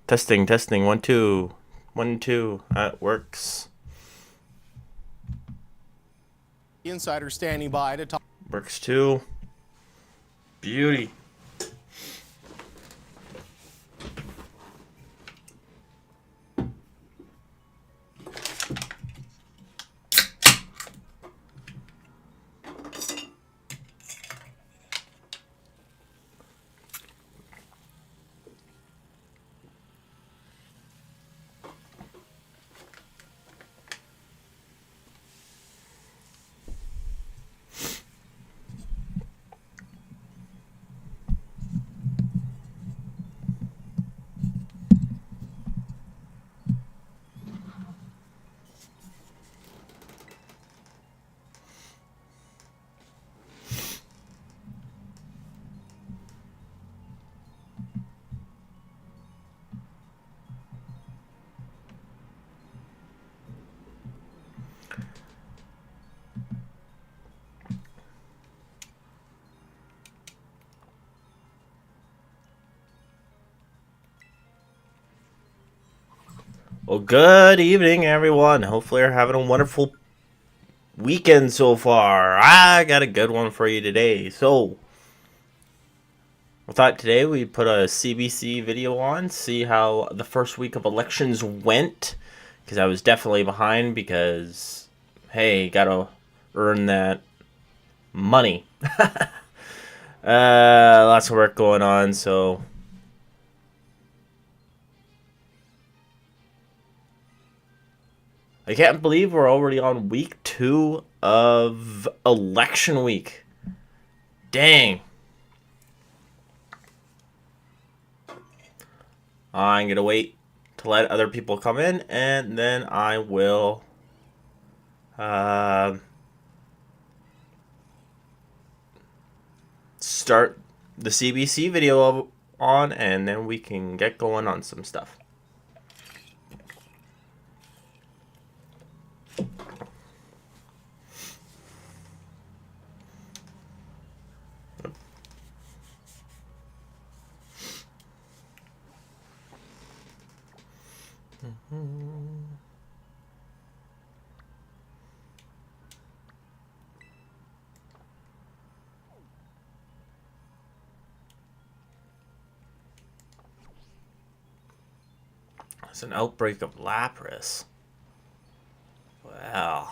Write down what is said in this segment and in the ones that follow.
Testing, testing. 1, 2. 1, 2. That works. Insider standing by to talk. Works too. Beauty. Well, good evening, everyone. Hopefully you're having a wonderful weekend so far. I got a good one for you today. So, I thought today we'd put a CBC video on, see how the first week of elections went. Because I was definitely behind because, hey, gotta earn that money. Lots of work going on, so... I can't believe we're already on week 2 of election week. Dang. I'm going to wait to let other people come in, and then I will start the CBC video on, and then we can get going on some stuff. It's an outbreak of Lapras. Wow.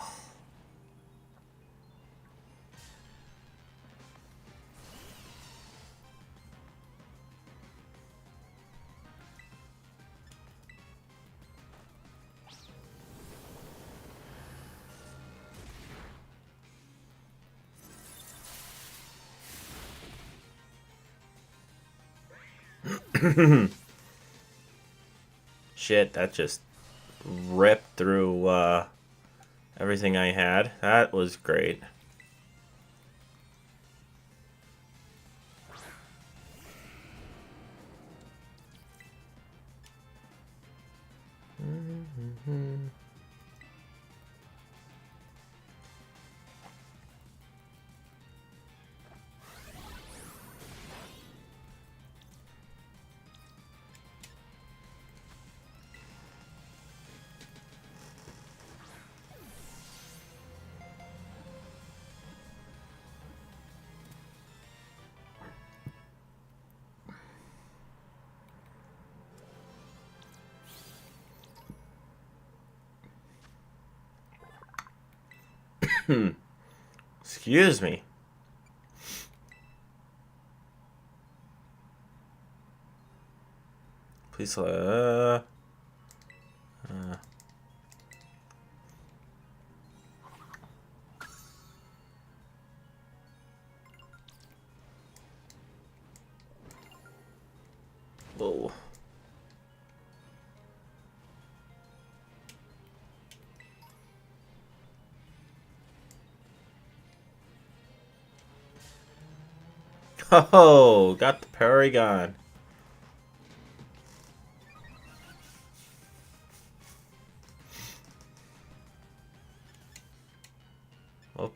Shit, that just ripped through everything I had. That was great. Excuse me. Please, whoa. Oh, got the Paragon. Oh.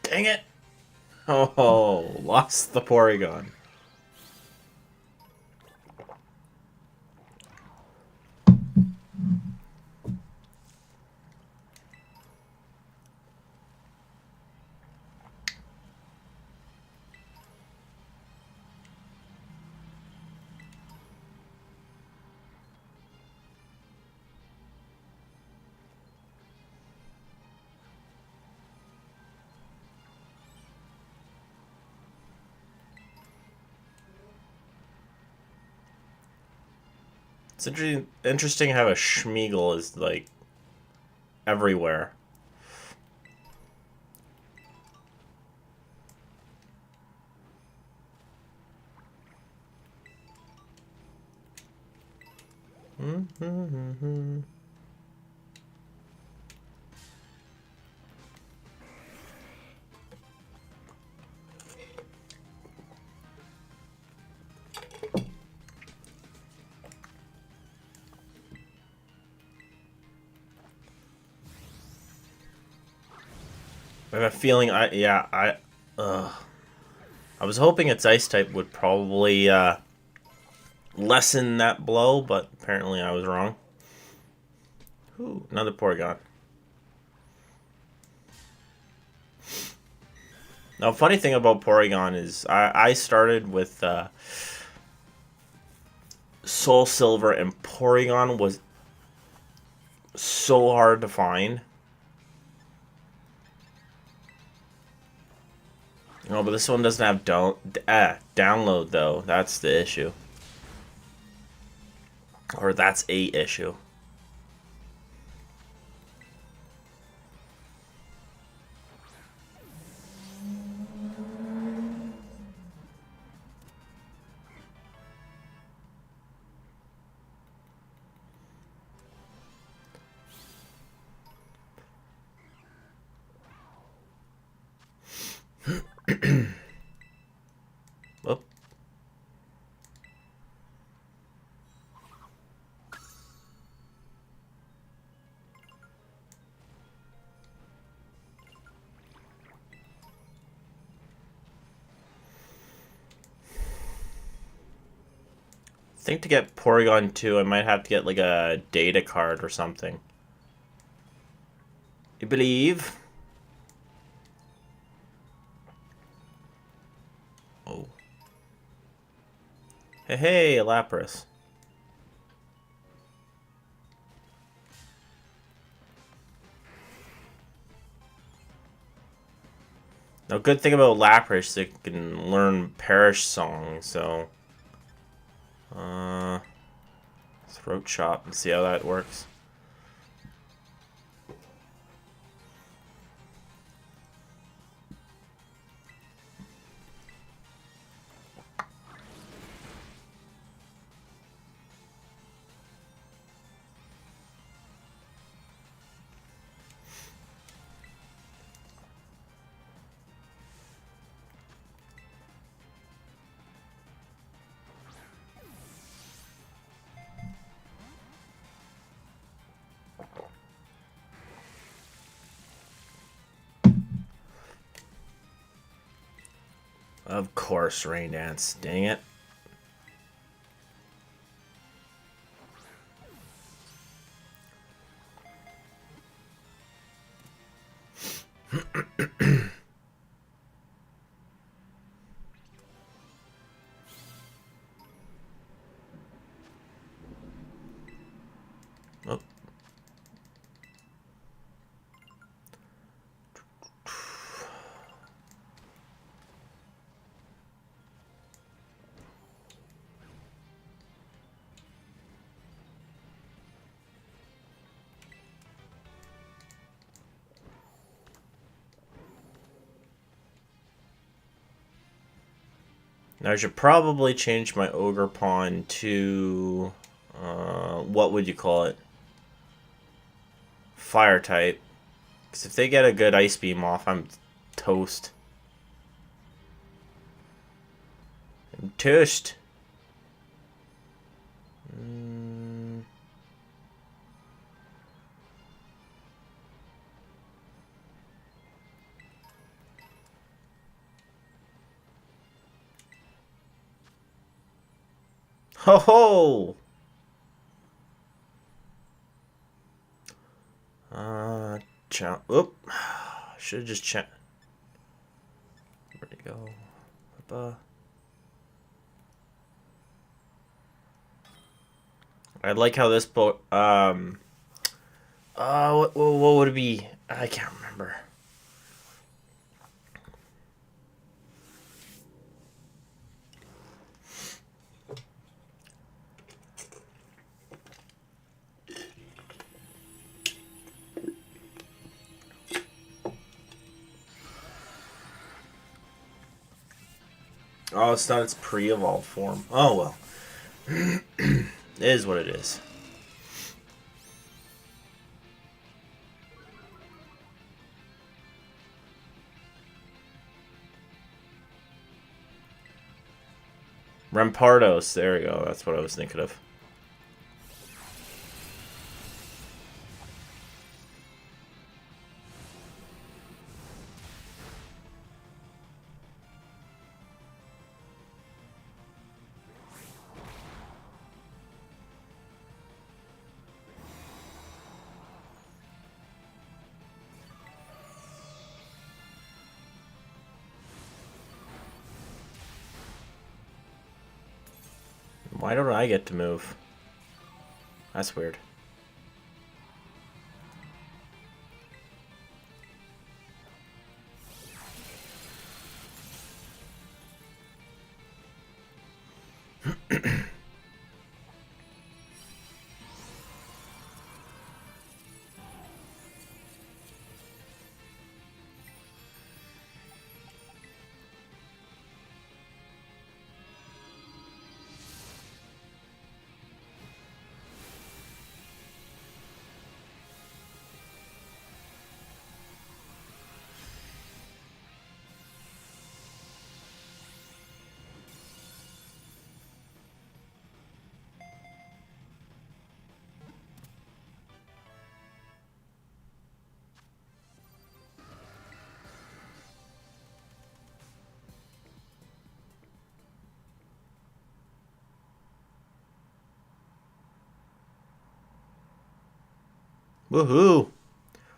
Dang it. Oh, lost the Porygon. It's interesting how a Schmeagle is, like, everywhere. I have a feeling I was hoping its ice type would probably lessen that blow, but apparently I was wrong. Ooh, another Porygon. Now, funny thing about Porygon is I started with Soul Silver, and Porygon was so hard to find. No, but this one doesn't have download, though. That's the issue. Or that's a issue. Oh. I think to get Porygon 2, I might have to get like a data card or something. You believe? Oh. Hey, Lapras. Now, good thing about Lapras is it can learn Perish Song, so... Throat Chop and see how that works. Of course, Rain Dance. Dang it. Oh. Now I should probably change my Ogre Pawn to... what would you call it? Fire type. Because if they get a good Ice Beam off, I'm toast. I'm toast. Ho ho! Oop. Should have just checked. Where'd it go? I like how this boat. What would it be? I can't remember. Oh, it's not its pre-evolved form. Oh well. It is what it is. Rampardos, there we go. That's what I was thinking of. Why don't I get to move? That's weird. Woohoo!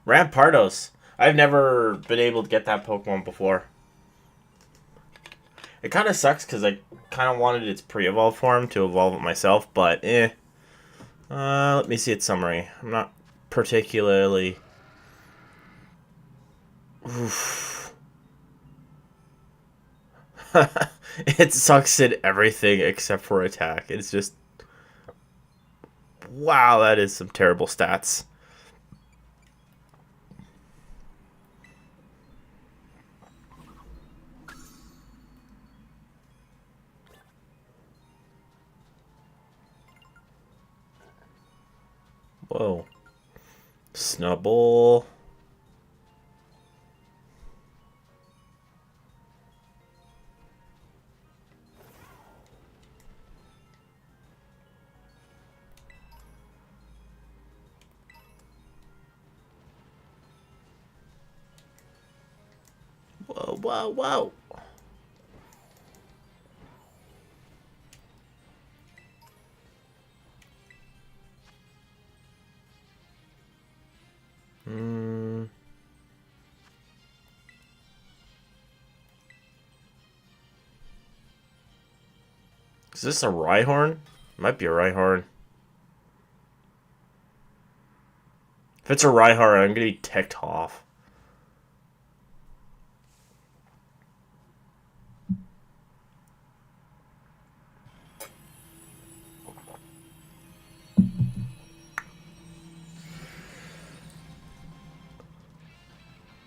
Rampardos. I've never been able to get that Pokemon before. It kind of sucks because I kind of wanted its pre-evolved form to evolve it myself, but eh. Let me see its summary. I'm not particularly... Oof. It sucks at everything except for attack. It's just... Wow, that is some terrible stats. Whoa. Snubble. Whoa, whoa, whoa. Is this a Rhyhorn? Might be a Rhyhorn. If it's a Rhyhorn, I'm gonna be ticked off.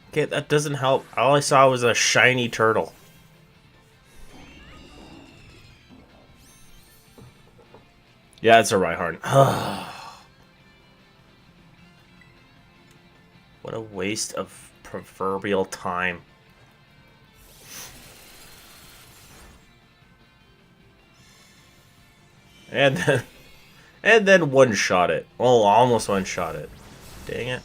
Okay, that doesn't help. All I saw was a shiny turtle. Yeah, it's a Rhyhorn. What a waste of proverbial time. And then, and then one-shot it. Oh, almost one-shot it. Dang it.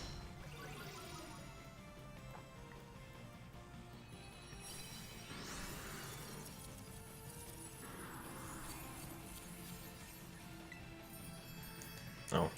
Oh.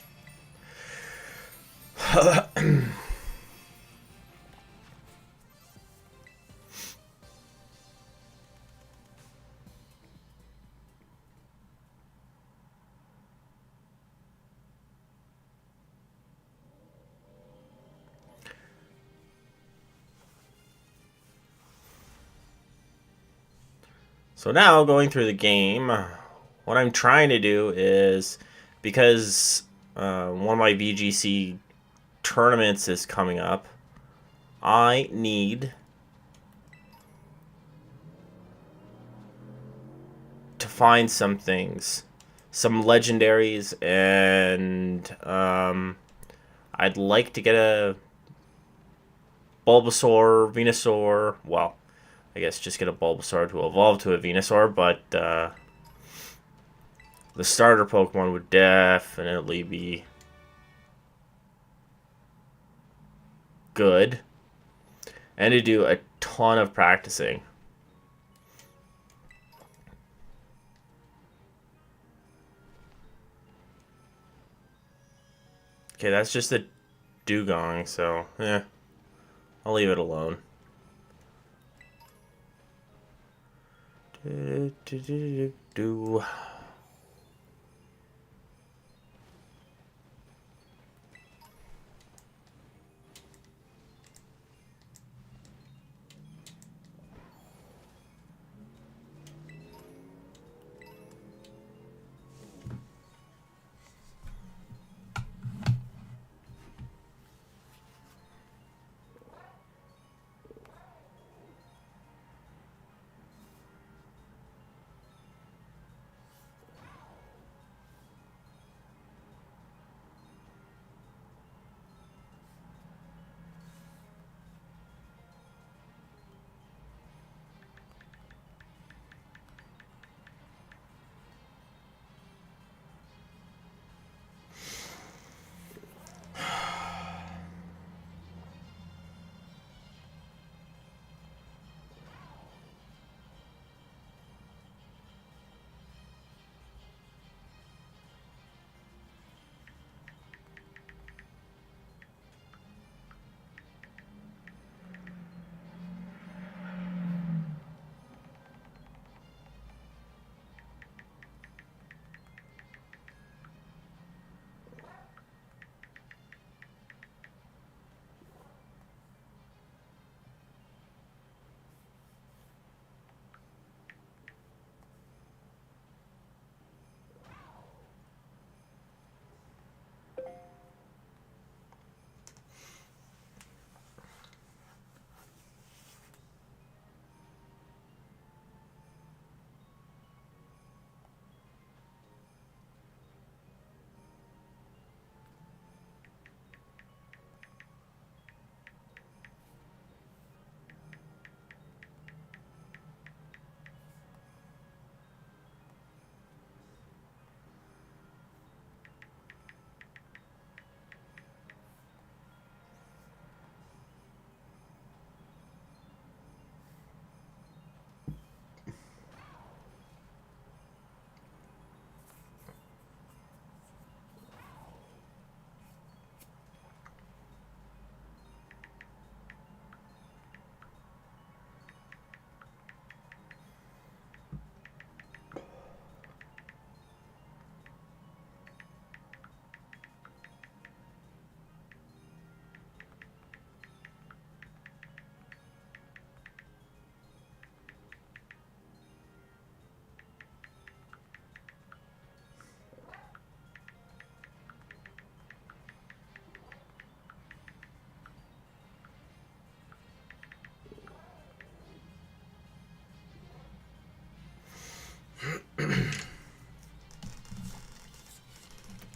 So now, going through the game, what I'm trying to do is, because one of my VGC tournaments is coming up, I need to find some things, some legendaries, and I'd like to get a Bulbasaur, Venusaur, well, I guess just get a Bulbasaur to evolve to a Venusaur, but the starter Pokemon would definitely be good, and to do a ton of practicing. Okay, that's just a Dugong, so, I'll leave it alone. Do.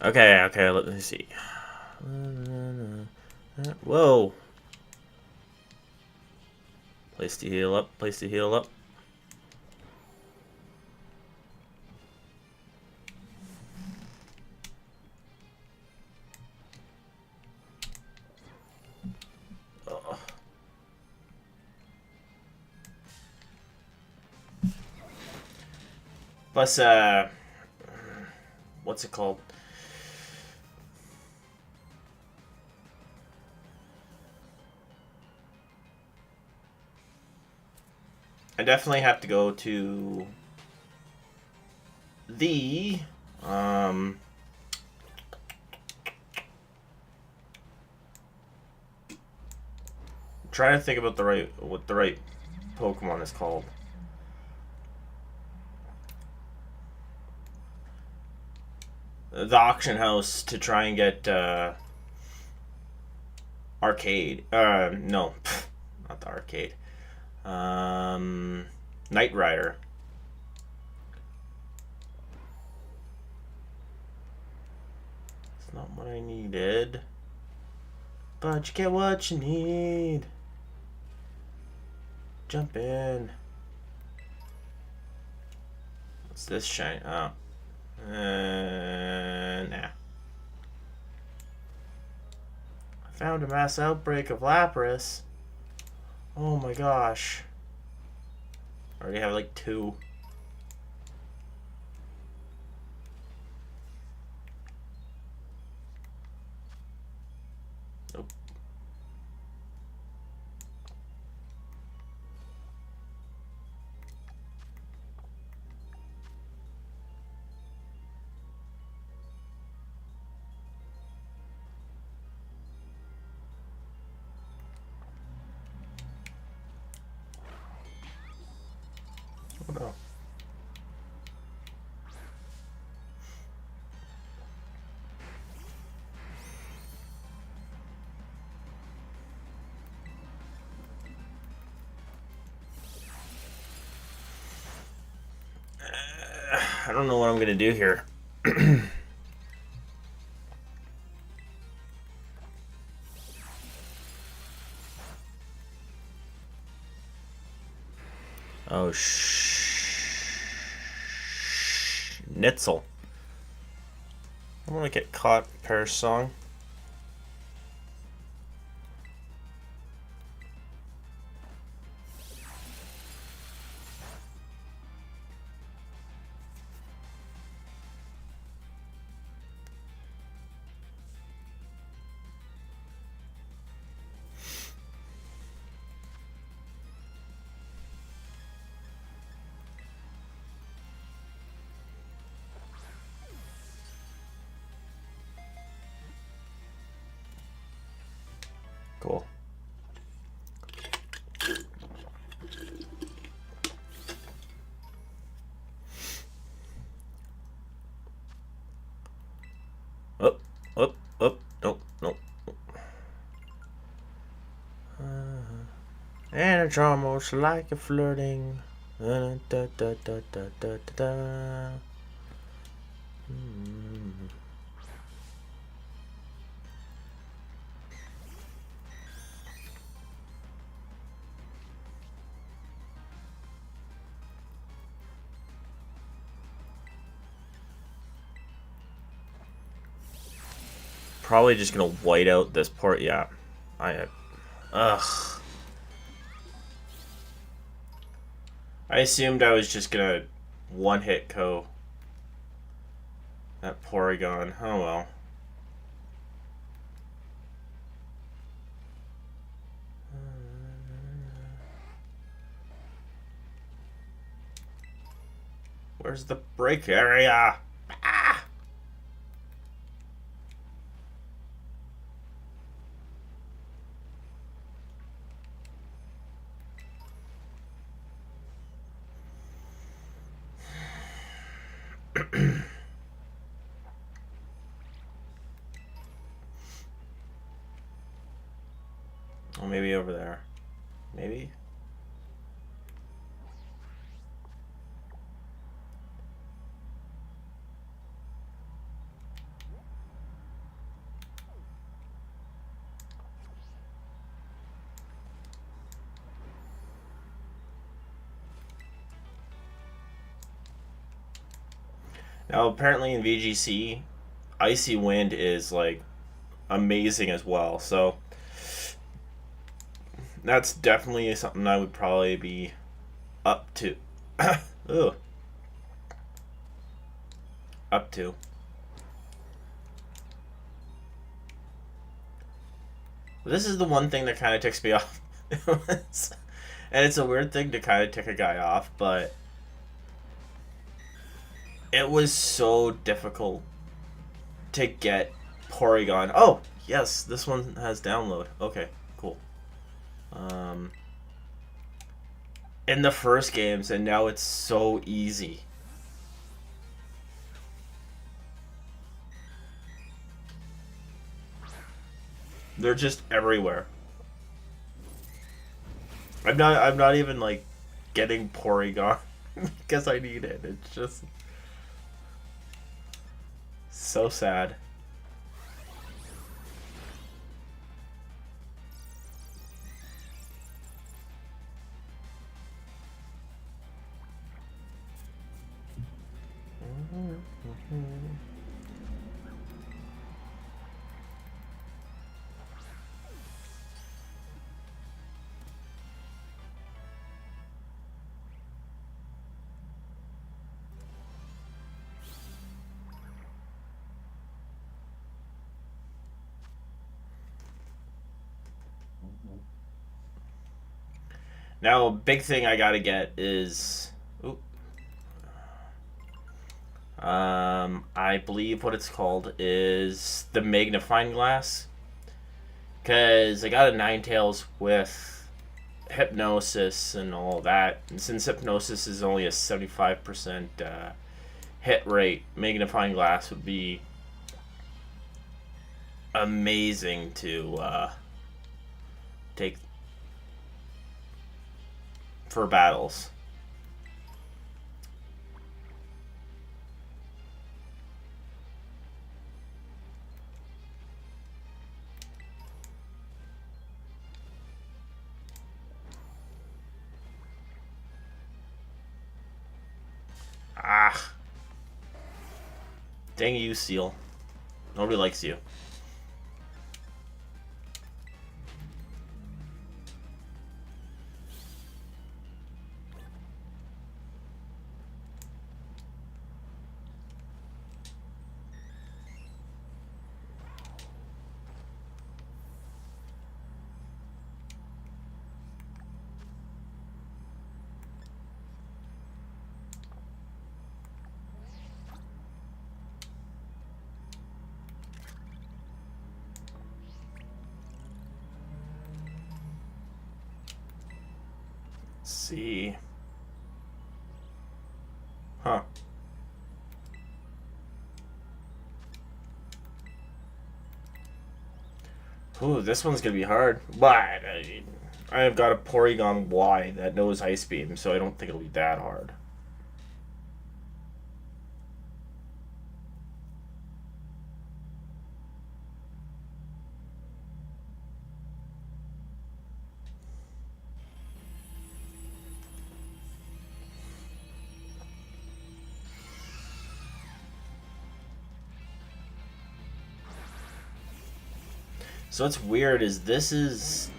Okay, let me see. Whoa. Place to heal up, place to heal up. Ugh. Plus, what's it called? I definitely have to go to the trying to think about what the right Pokemon is called. The auction house to try and get arcade. No, not the arcade. Knight Rider. It's not what I needed, but you get what you need. Jump in. What's this shine? Oh. Nah. I found a mass outbreak of Lapras. Oh my gosh. I already have like 2. Nope. Oh no. I don't know what I'm gonna do here. Oh, Nitzel. I'm gonna get caught, Paris song. Cool. Up, up, up. Nope, nope. And it's almost like you're flirting. Da, da, da, da, da, da, da. Probably just gonna white out this port. Yeah, ugh. I assumed I was just gonna one-hit KO that Porygon. Oh well. Where's the break area? Ah! Oh, maybe over there. Maybe? Now, apparently in VGC, Icy Wind is, like, amazing as well, so that's definitely something I would probably be up to. Ugh. Up to. This is the one thing that kind of ticks me off. And it's a weird thing to kind of tick a guy off, but it was so difficult to get Porygon. Oh, yes, this one has download. Okay, cool. In the first games, and now it's so easy. They're just everywhere. I'm not even like getting Porygon because I need it. It's just so sad. Now, a big thing I gotta get is, I believe what it's called is the magnifying glass, because I got a Ninetales with hypnosis and all that, and since hypnosis is only a 75% hit rate, magnifying glass would be amazing to take for battles. Ah. Dang you, Seal. Nobody likes you. See. Huh. Ooh, this one's gonna be hard. But I've got a Porygon Y that knows Ice Beam, so I don't think it'll be that hard. So what's weird is this is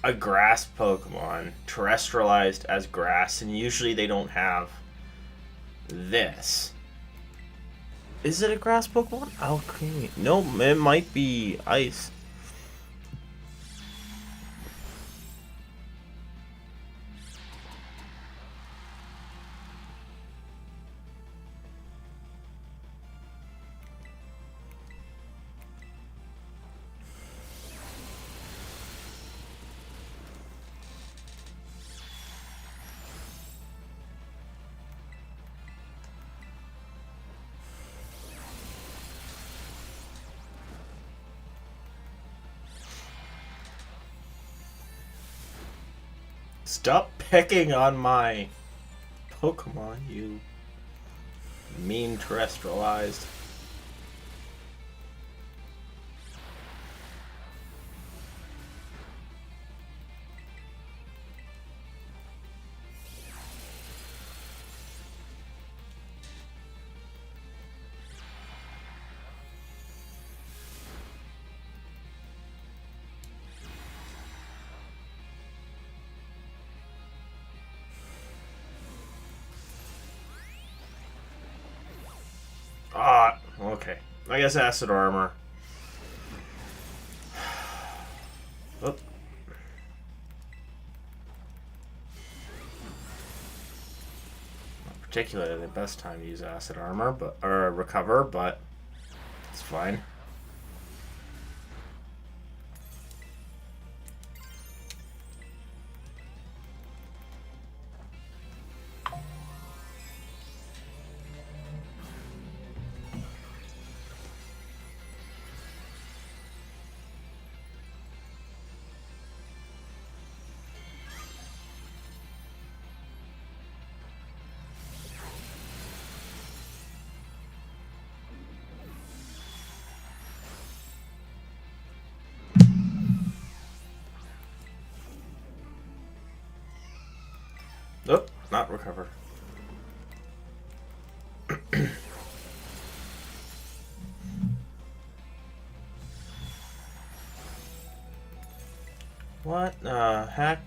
a grass Pokemon, terrestrialized as grass, and usually they don't have this. Is it a grass Pokemon? Okay. No, it might be ice. Stop picking on my Pokemon, you mean terrestrialized. Ah, okay. I guess acid armor. Oh. particularly the best time to use acid armor, or recover, but it's fine. Oh, not recover. What the heck?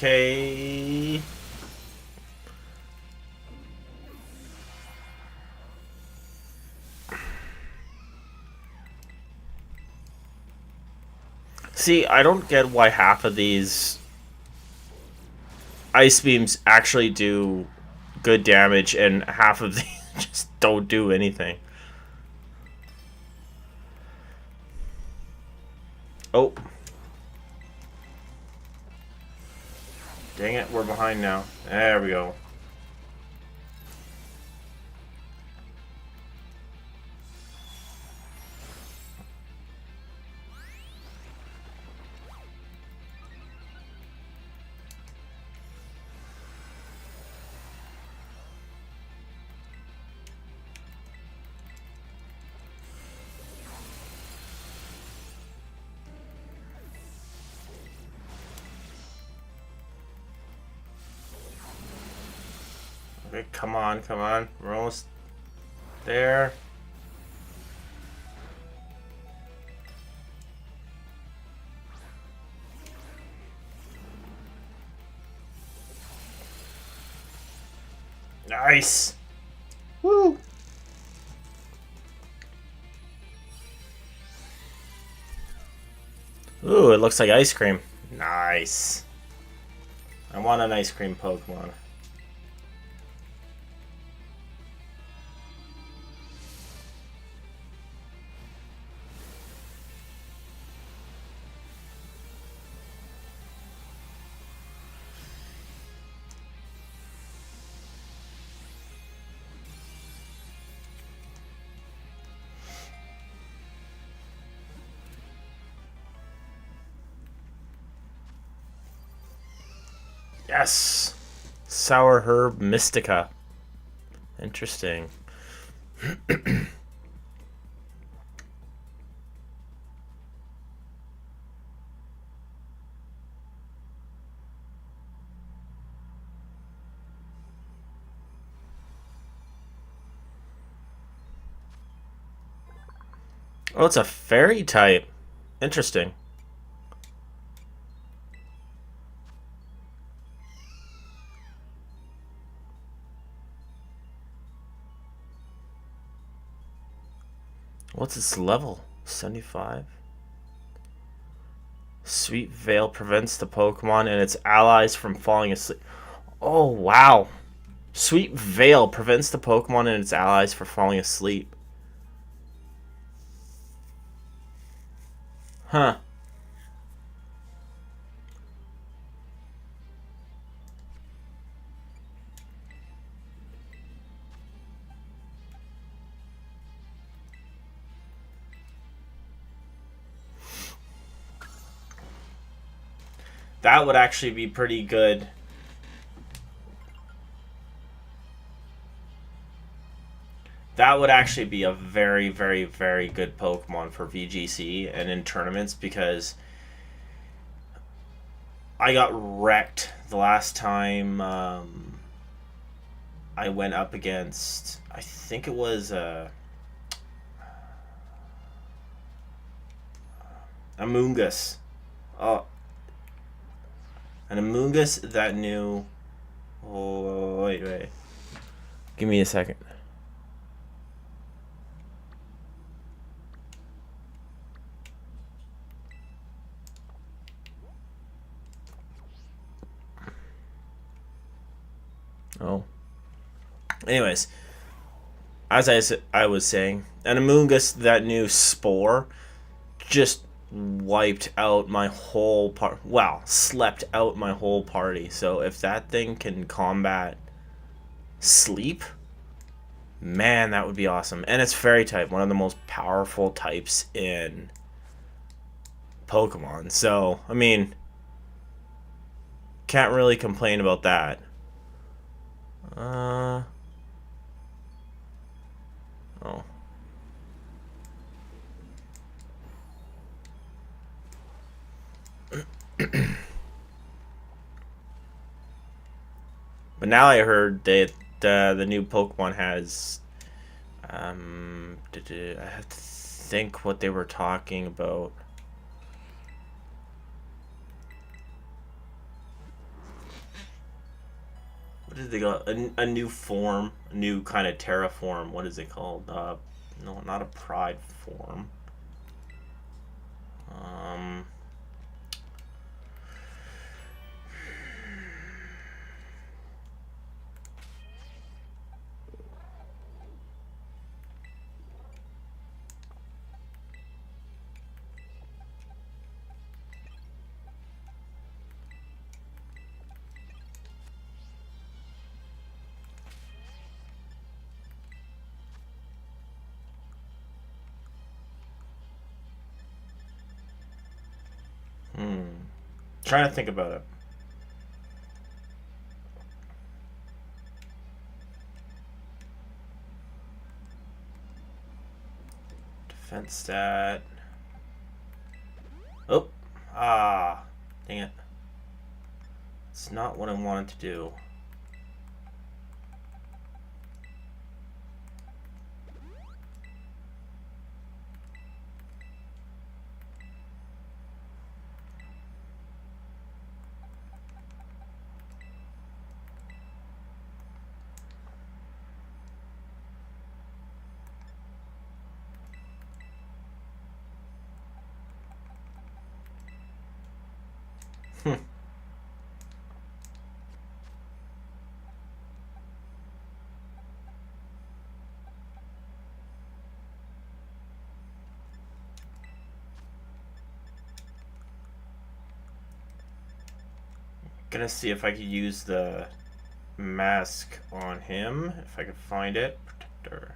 Okay. See, I don't get why half of these ice beams actually do good damage and half of these just don't do anything. Oh. Dang it, we're behind now. There we go. Okay, come on, come on. We're almost there. Nice. Woo. Ooh, it looks like ice cream. Nice. I want an ice cream Pokemon. Yes! Sour Herb Mystica. Interesting. Oh, it's a fairy type. Interesting. What's its level? 75? Sweet Veil prevents the Pokemon and its allies from falling asleep. Oh, wow. Sweet Veil prevents the Pokemon and its allies from falling asleep. Huh. That would actually be pretty good. that would actually be a very, very, very good Pokemon for VGC and in tournaments, because I got wrecked the last time I went up against, I think it was Amoonguss. Oh, an Amoonguss that knew. Oh, wait. Give me a second. Oh. Anyways, as I was saying, an Amoonguss that knew Spore just wiped out my whole part. Wow, slept out my whole party. So if that thing can combat sleep, man, that would be awesome. And it's fairy type, one of the most powerful types in Pokemon. So, I mean, can't really complain about that. Oh. But now I heard that the new Pokemon has. I have to think what they were talking about. What did they got? A new form, a new kind of terraform. What is it called? No, not a pride form. Um. Trying to think about it. Defense stat. Oh. Ah. Dang it. It's not what I wanted to do. Gonna see if I could use the mask on him, if I could find it. Protector.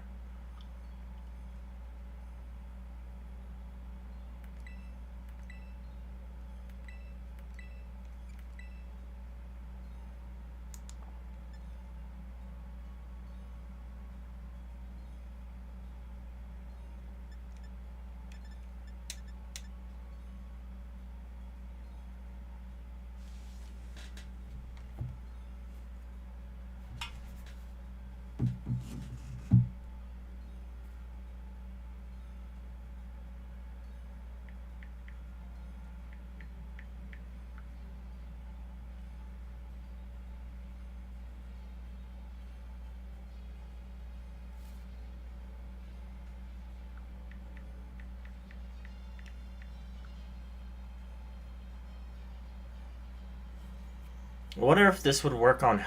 I wonder if this would work on.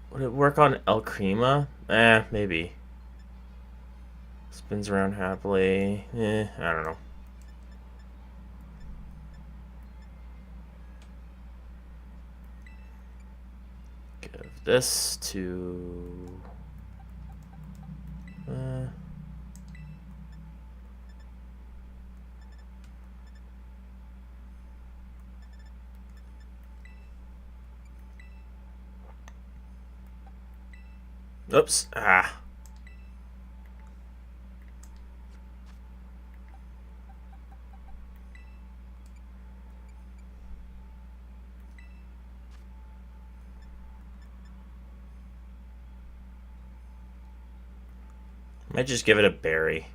Would it work on El Crema? Maybe. Spins around happily. I don't know. Give this to. Oops. Ah. Might just give it a berry.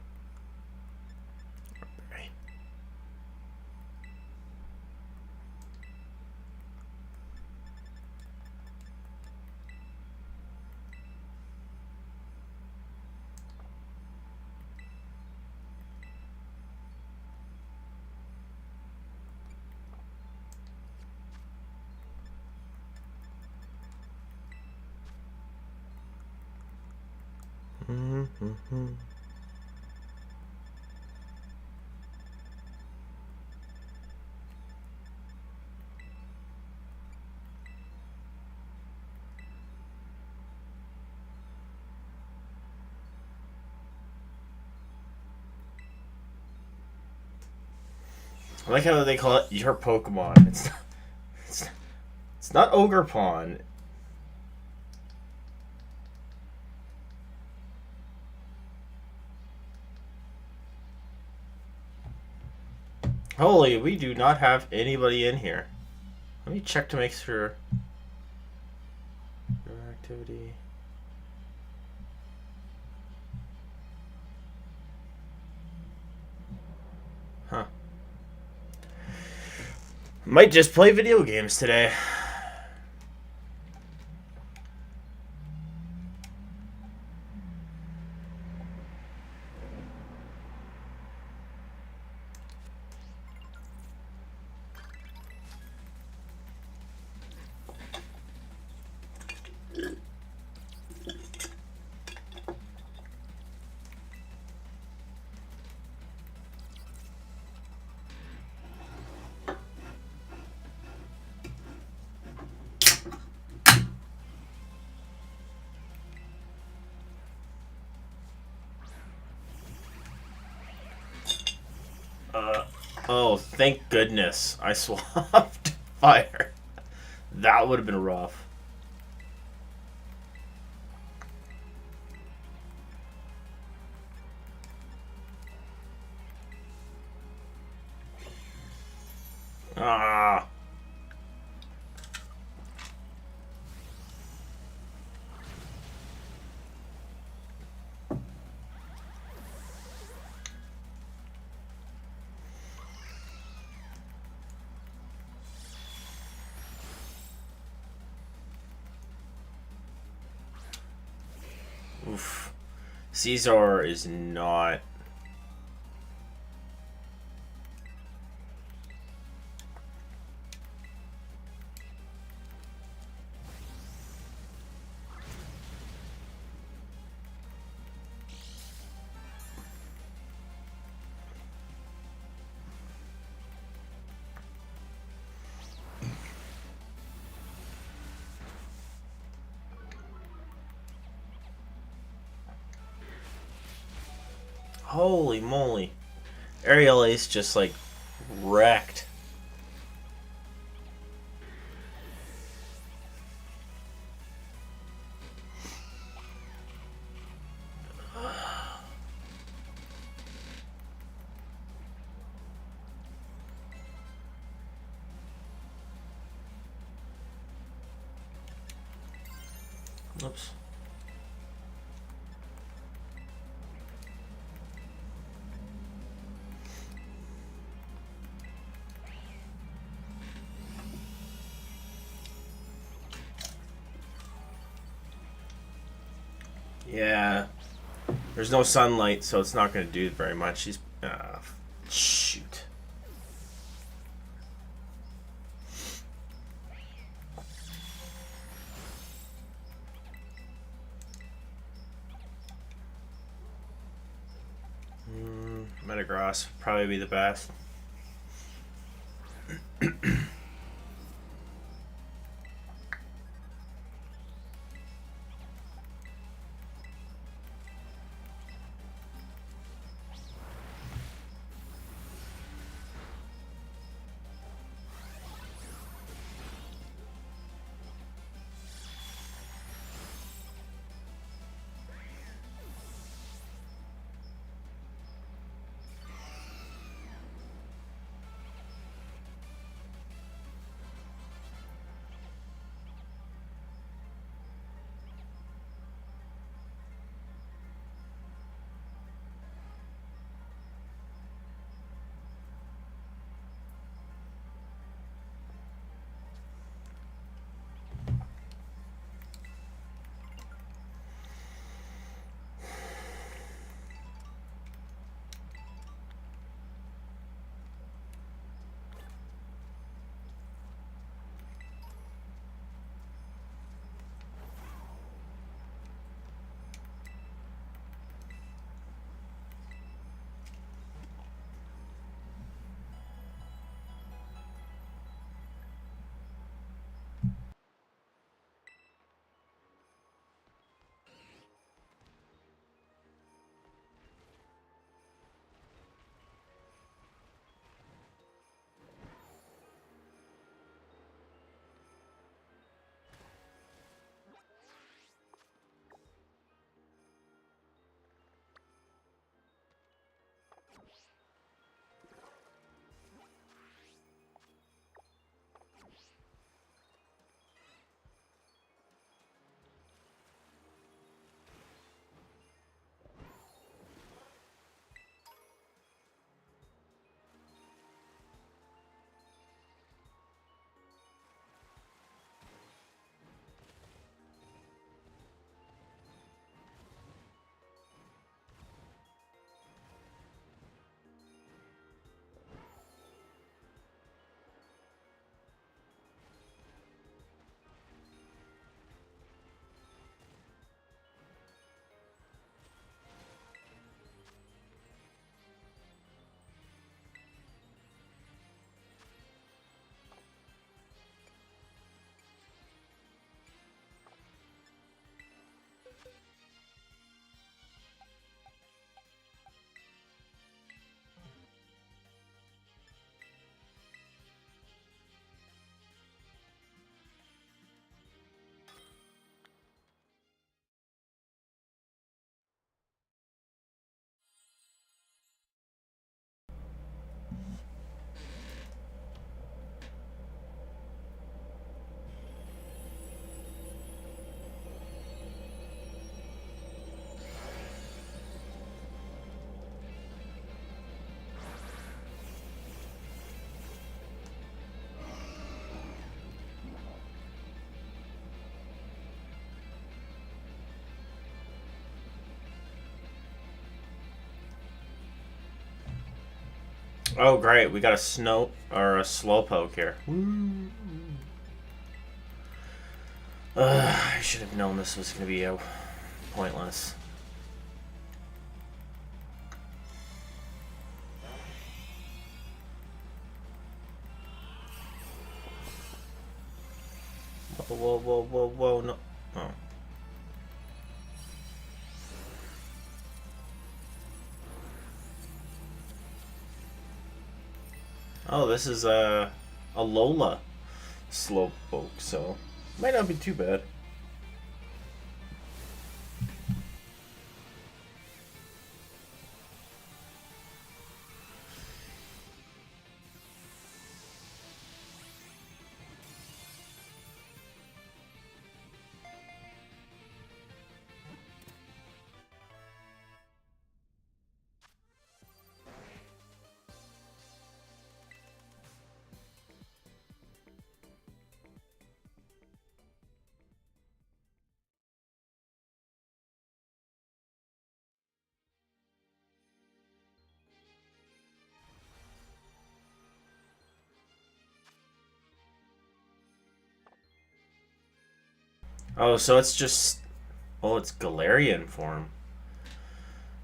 Berry. Mm-hmm. I like how they call it your Pokemon. It's not Ogre Pond. Holy, we do not have anybody in here. Let me check to make sure. Your activity. Huh. Might just play video games today. Oh, thank goodness I swapped fire. That would have been rough. Ah. Oof. Caesar is not. Holy moly. Aerial Ace just like wrecked. Oops. Yeah. There's no sunlight, so it's not going to do very much. He's. Shoot. Metagross probably be the best. Oh, great. We got a snow or a slowpoke here. I should have known this was going to be pointless. Whoa, whoa, whoa, whoa, no. Oh. Oh, this is a Lola slowpoke, so might not be too bad. Oh, so it's just... Oh, it's Galarian form.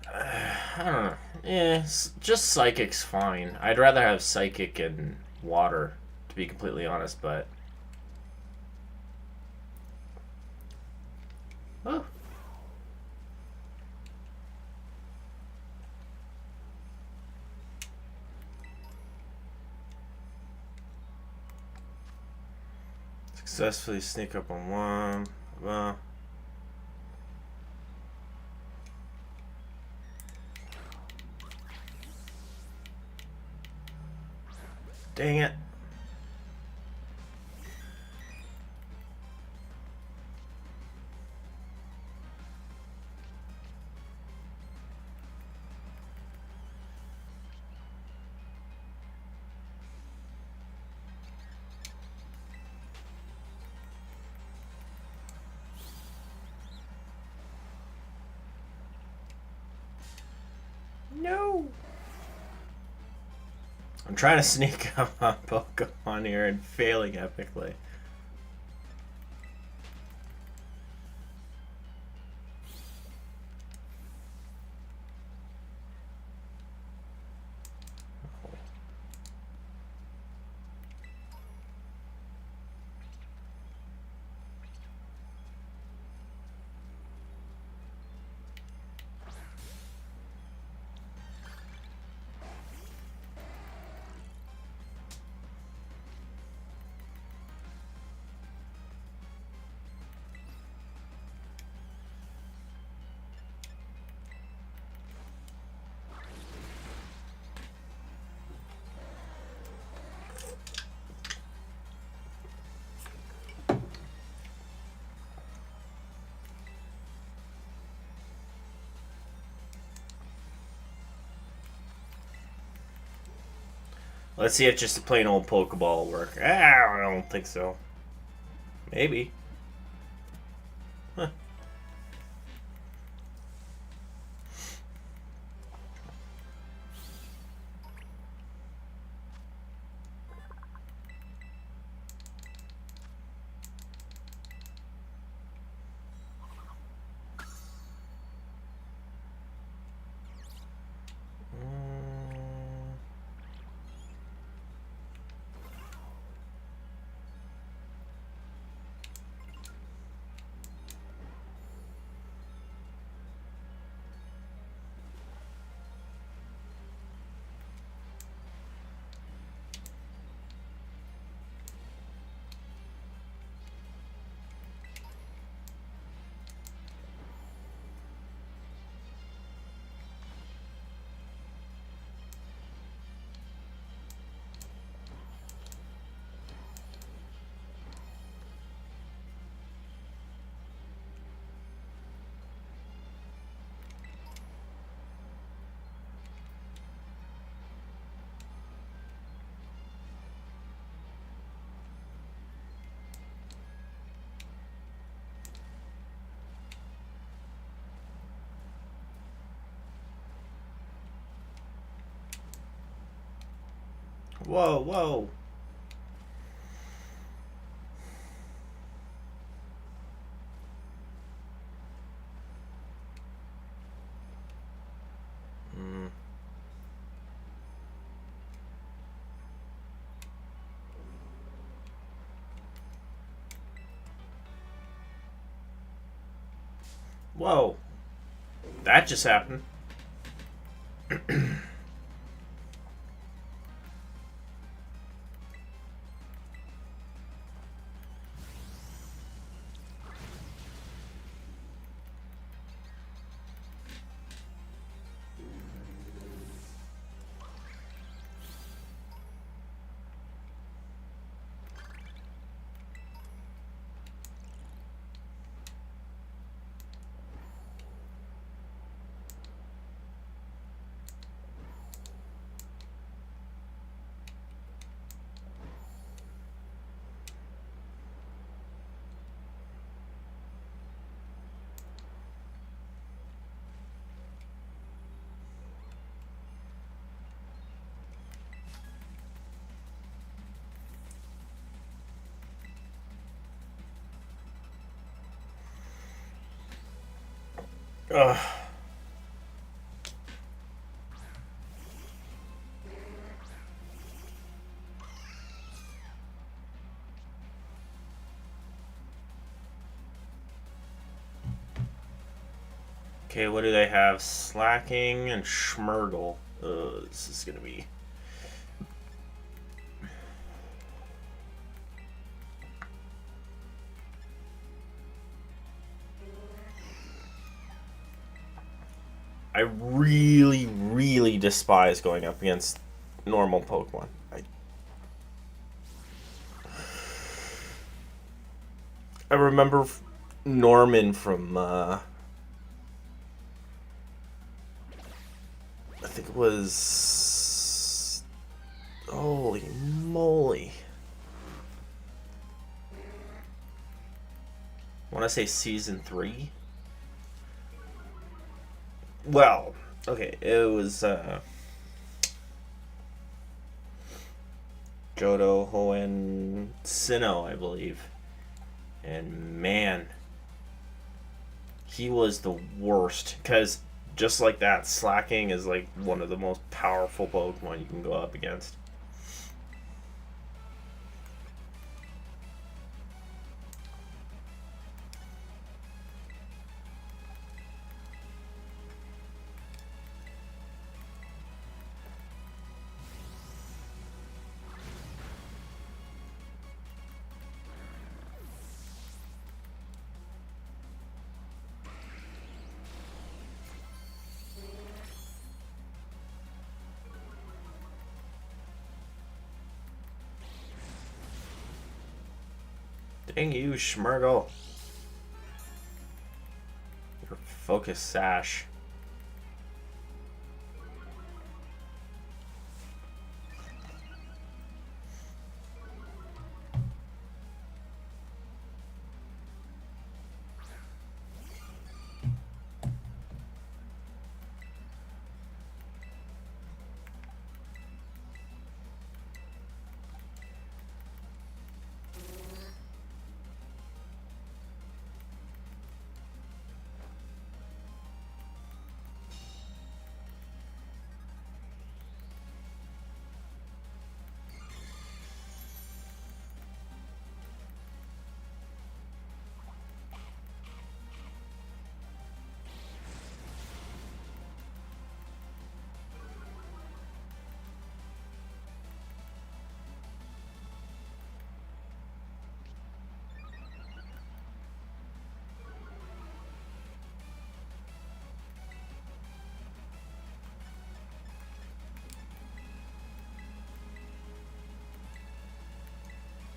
I don't know. Yeah, just Psychic's fine. I'd rather have Psychic and Water, to be completely honest, but... Oh. Successfully sneak up on one. Well... Dang it. No. I'm trying to sneak up on Pokemon here and failing epically. Let's see if just a plain old Pokeball will work. I don't think so. Maybe. Huh. Whoa, whoa. Whoa. That just happened. Ugh. Okay, what do they have? Slacking and Schmergle. This is gonna be... I really, really despise going up against normal Pokemon. I remember Norman from, I think it was... Holy moly. I want to say season 3? Well, okay, it was, Johto, Hoenn, Sinnoh, I believe. And man, he was the worst. Because just like that, Slacking is like one of the most powerful Pokemon you can go up against. Dang you, Schmergle. Your focus sash.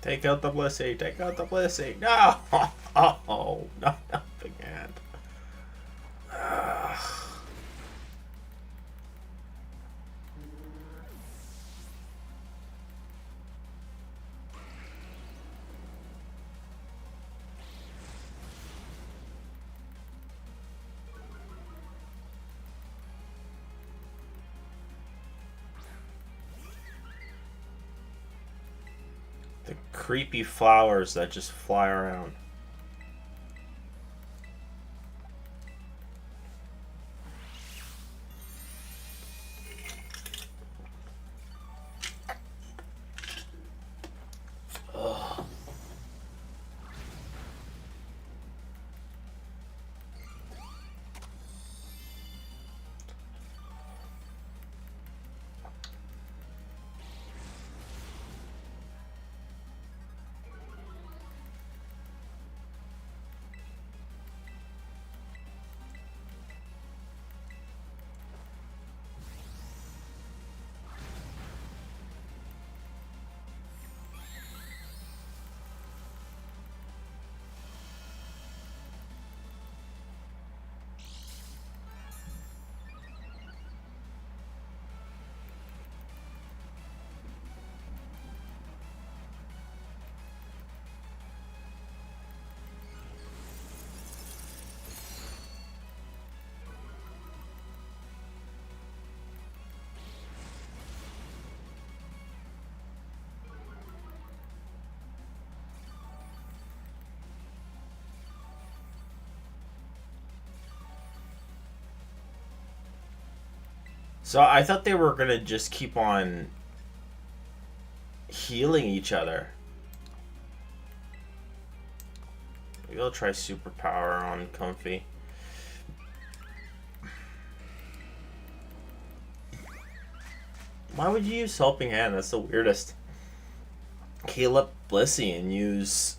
Take out the Blissey, take out the Blissey. No! Oh, not again. The creepy flowers that just fly around. Ugh. So I thought they were gonna just keep on healing each other. Maybe I'll try superpower on Comfy. Why would you use Helping Hand? That's the weirdest. Heal up Blissey and use...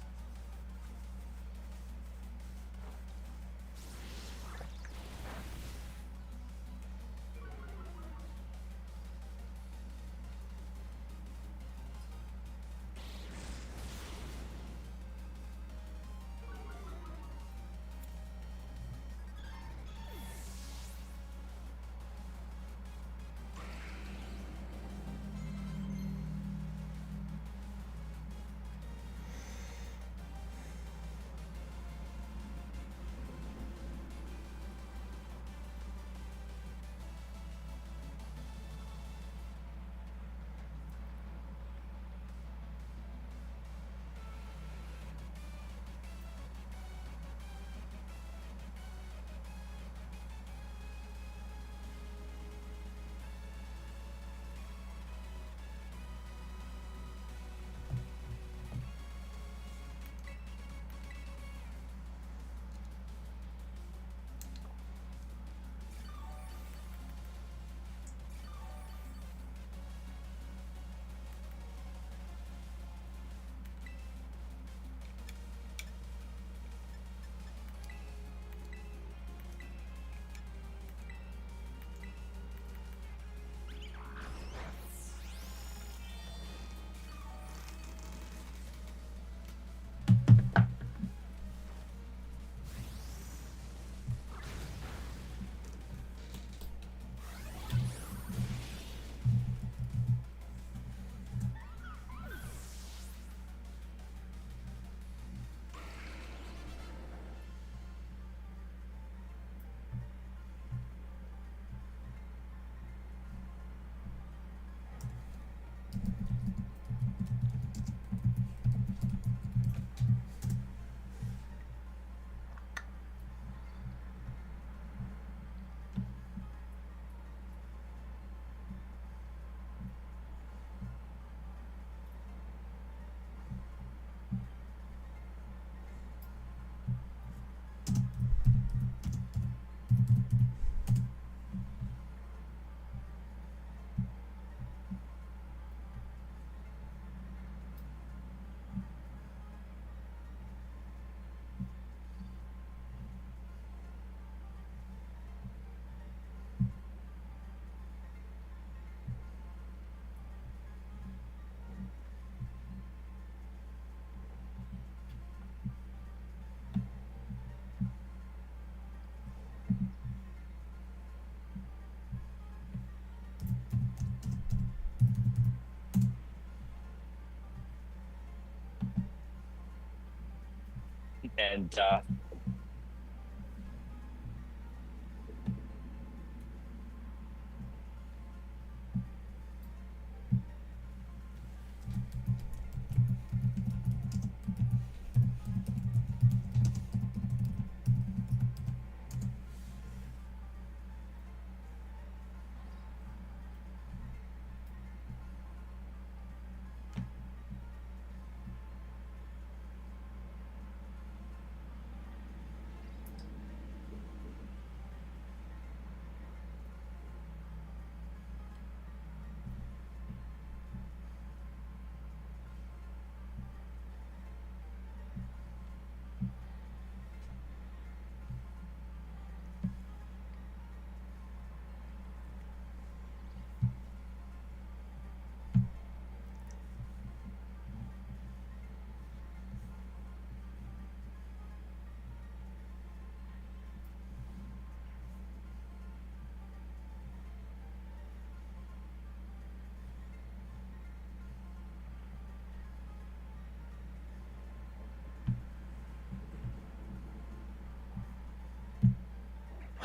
And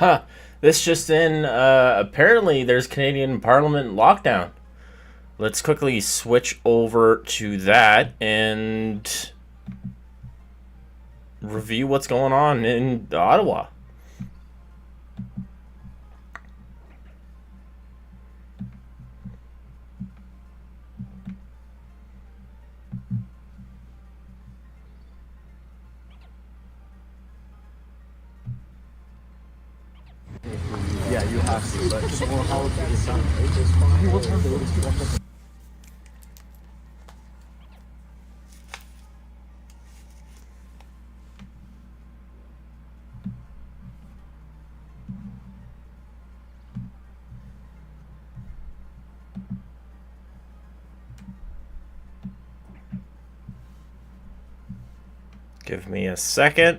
Huh. This just in, apparently there's Canadian Parliament lockdown. Let's quickly switch over to that and review what's going on in Ottawa. Yeah, you have to, but just more how it's done. What time do it? Give me a second.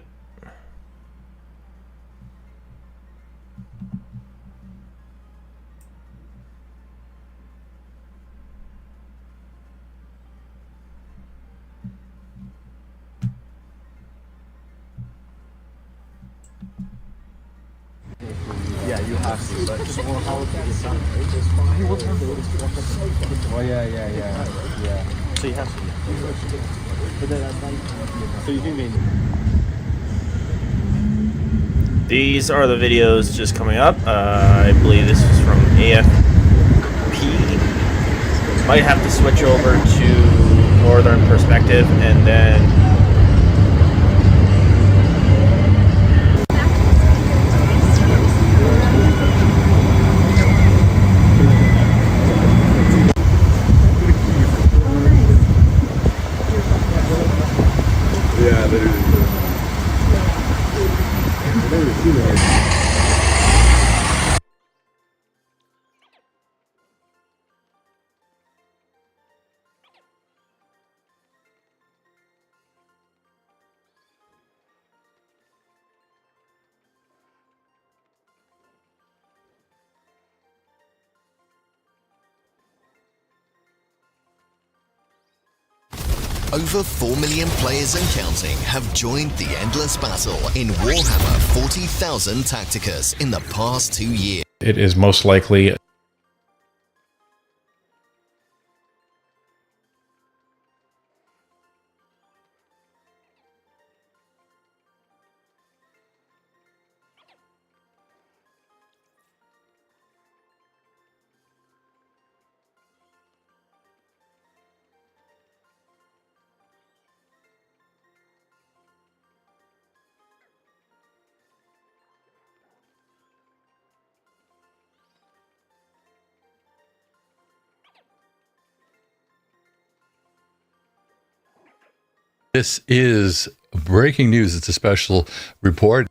Yeah, you have to, but just more how it's done. What time do it? Oh yeah. So you have to. But then that's not. So you think they. These are the videos just coming up. I believe this is from AFP. Might have to switch over to Northern Perspective and then Yeah, literally. I've never seen that. Over 4 million players and counting have joined the endless battle in Warhammer 40,000 Tacticus in the past 2 years. It is most likely This is breaking news. It's a special report.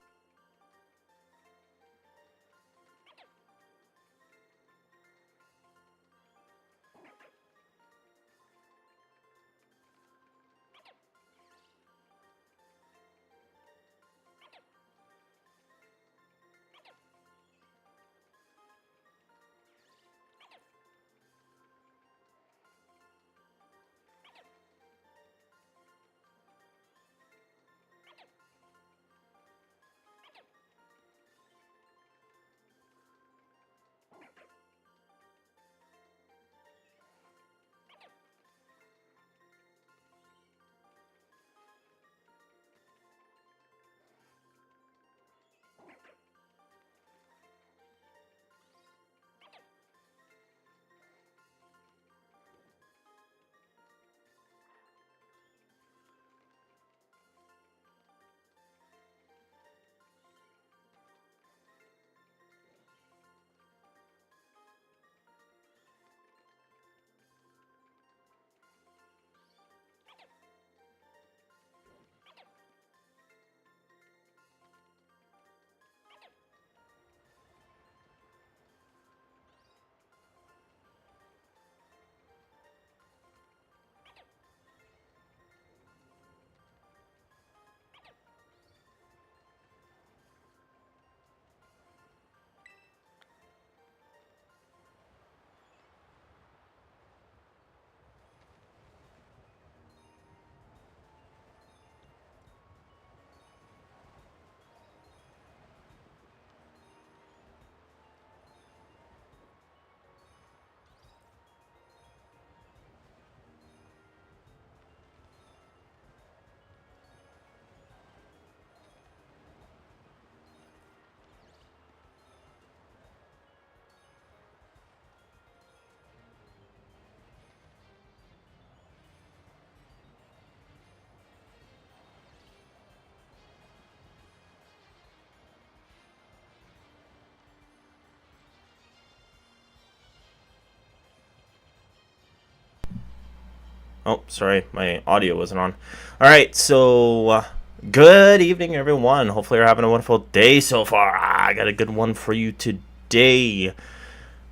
Oh, sorry, my audio wasn't on. All right, so good evening, everyone. Hopefully you're having a wonderful day so far. I got a good one for you today.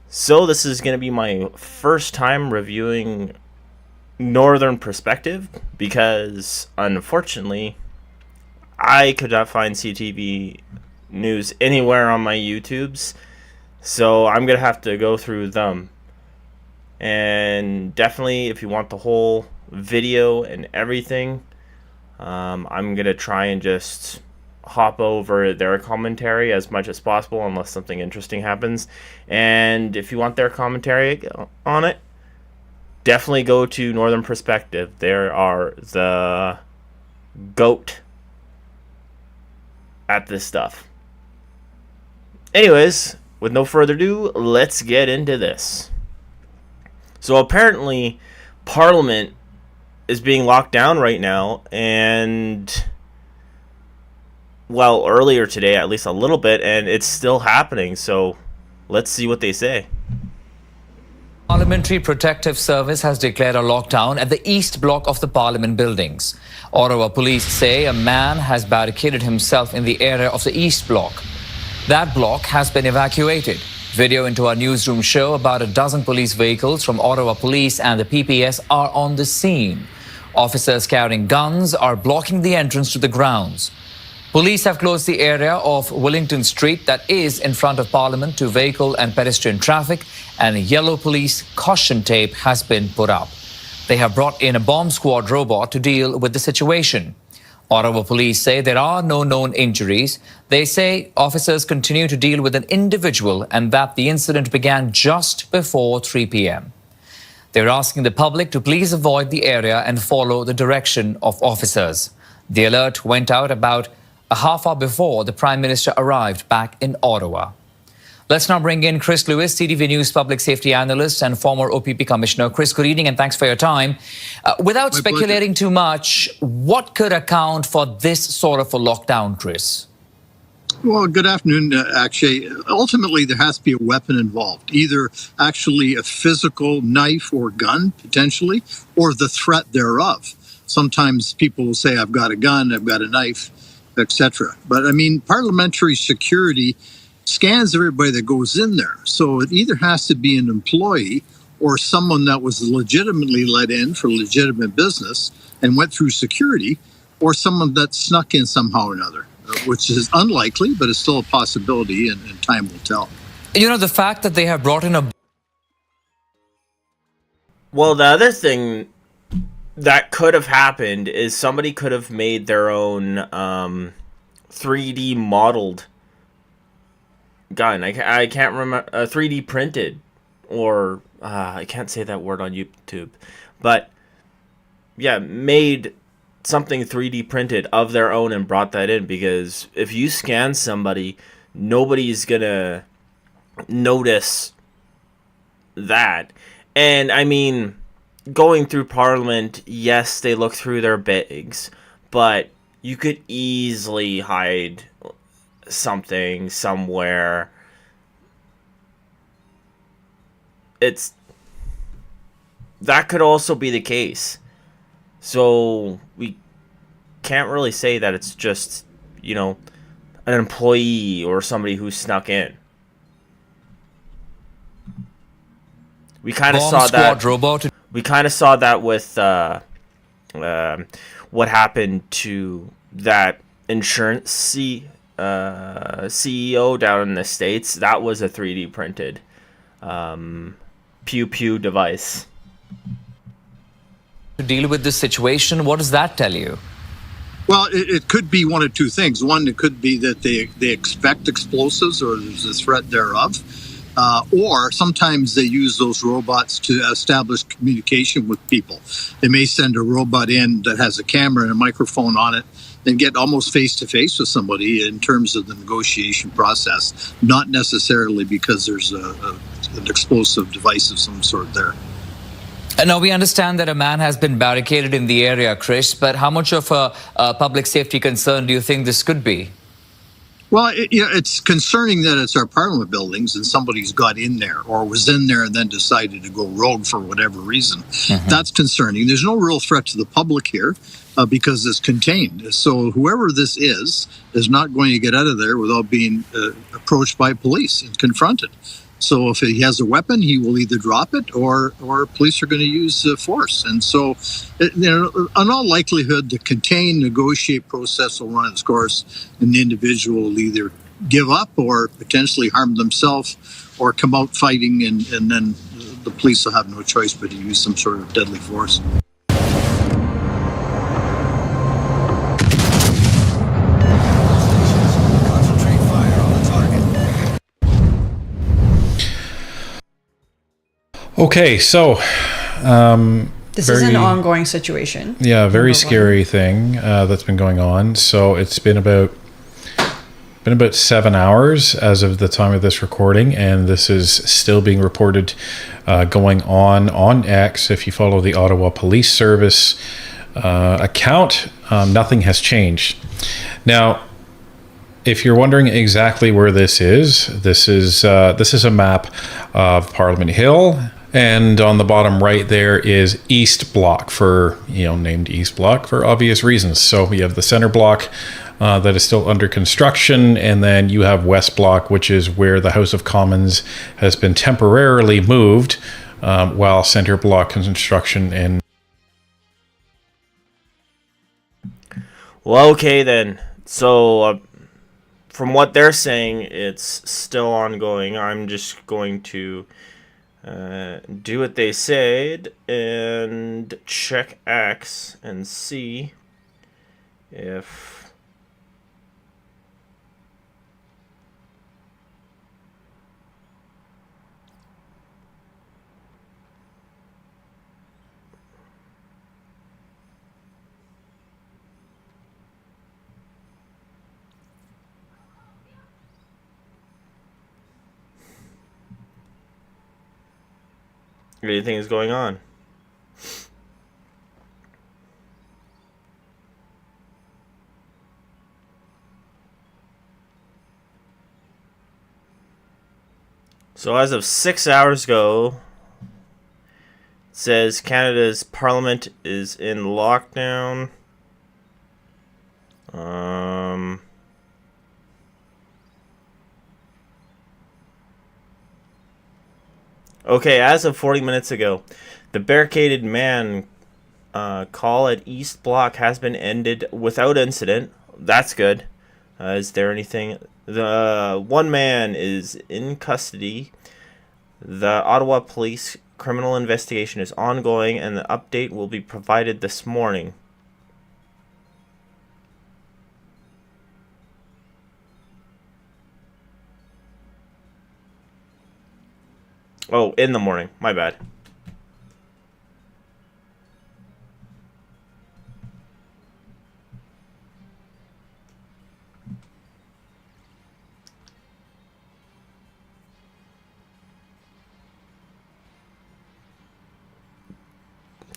So this is going to be my first time reviewing Northern Perspective because, unfortunately, I could not find CTV news anywhere on my YouTubes. So I'm going to have to go through them. And definitely, if you want the whole video and everything, I'm going to try and just hop over their commentary as much as possible unless something interesting happens. And if you want their commentary on it, definitely go to Northern Perspective. They are the GOAT at this stuff. Anyways, with no further ado, let's get into this. So apparently, Parliament is being locked down right now, and, well, earlier today, at least a little bit, and it's still happening, so let's see what they say. Parliamentary Protective Service has declared a lockdown at the east block of the Parliament buildings. Ottawa police say a man has barricaded himself in the area of the east block. That block has been evacuated. Video into our newsroom show about a dozen police vehicles from Ottawa Police and the PPS are on the scene. Officers carrying guns are blocking the entrance to the grounds. Police have closed the area of Wellington Street that is in front of Parliament to vehicle and pedestrian traffic, and a yellow police caution tape has been put up. They have brought in a bomb squad robot to deal with the situation. Ottawa police say there are no known injuries. They say officers continue to deal with an individual and that the incident began just before 3 p.m. They're asking the public to please avoid the area and follow the direction of officers. The alert went out about a half hour before the Prime Minister arrived back in Ottawa. Let's now bring in Chris Lewis, CTV News public safety analyst and former OPP commissioner. Chris, good evening and thanks for your time. Without speculating too much, what could account for this sort of a lockdown, Chris? Well, good afternoon, Akshay. Ultimately, there has to be a weapon involved, either actually a physical knife or gun, potentially, or the threat thereof. Sometimes people will say, I've got a gun, I've got a knife, etc. But, I mean, parliamentary security scans everybody that goes in there. So it either has to be an employee or someone that was legitimately let in for legitimate business and went through security, or someone that snuck in somehow or another, which is unlikely, but it's still a possibility, and time will tell. You know, the fact that they have brought in a... Well, the other thing that could have happened is somebody could have made their own 3D modeled gun. I can't remember, 3D printed, or I can't say that word on YouTube, but yeah, made something 3D printed of their own and brought that in, because if you scan somebody, nobody's gonna notice that. And I mean, going through Parliament, yes, they look through their bags, but you could easily hide something somewhere. That could also be the case. So we can't really say that it's just, you know, an employee or somebody who snuck in. We kind of saw that. We kind of saw that with what happened to that insurance CEO down in the States. That was a 3D printed pew device. To deal with this situation, what does that tell you? Well, it could be one of two things. One, it could be that they expect explosives or there's a threat thereof. Or sometimes they use those robots to establish communication with people. They may send a robot in that has a camera and a microphone on it and get almost face-to-face with somebody in terms of the negotiation process, not necessarily because there's an explosive device of some sort there. Now, we understand that a man has been barricaded in the area, Chris, but how much of a public safety concern do you think this could be? Well, it's concerning that it's our Parliament buildings and somebody's got in there or was in there and then decided to go rogue for whatever reason. That's concerning. There's no real threat to the public here because it's contained. So whoever this is not going to get out of there without being approached by police and confronted. So if he has a weapon, he will either drop it or police are going to use force. And so, in all likelihood, the contain, negotiate process will run its course, and the individual will either give up or potentially harm themselves or come out fighting, and then the police will have no choice but to use some sort of deadly force. Okay, so this is an ongoing situation. Yeah, very scary thing that's been going on. So it's been about 7 hours as of the time of this recording, and this is still being reported going on X. If you follow the Ottawa Police Service account, nothing has changed. Now, if you're wondering exactly where this is a map of Parliament Hill. And on the bottom right there is East Block, named East Block for obvious reasons. So we have the center block that is still under construction, and then you have West Block, which is where the House of Commons has been temporarily moved, while center block construction and... Well, okay then. So, from what they're saying, it's still ongoing. I'm just going to do what they said and check X and see if anything is going on. So as of 6 hours ago, it says Canada's Parliament is in lockdown. Okay, as of 40 minutes ago, the barricaded man call at East Block has been ended without incident. That's good. Is there anything? The one man is in custody. The Ottawa Police criminal investigation is ongoing, and the update will be provided this morning. Oh, in the morning. My bad.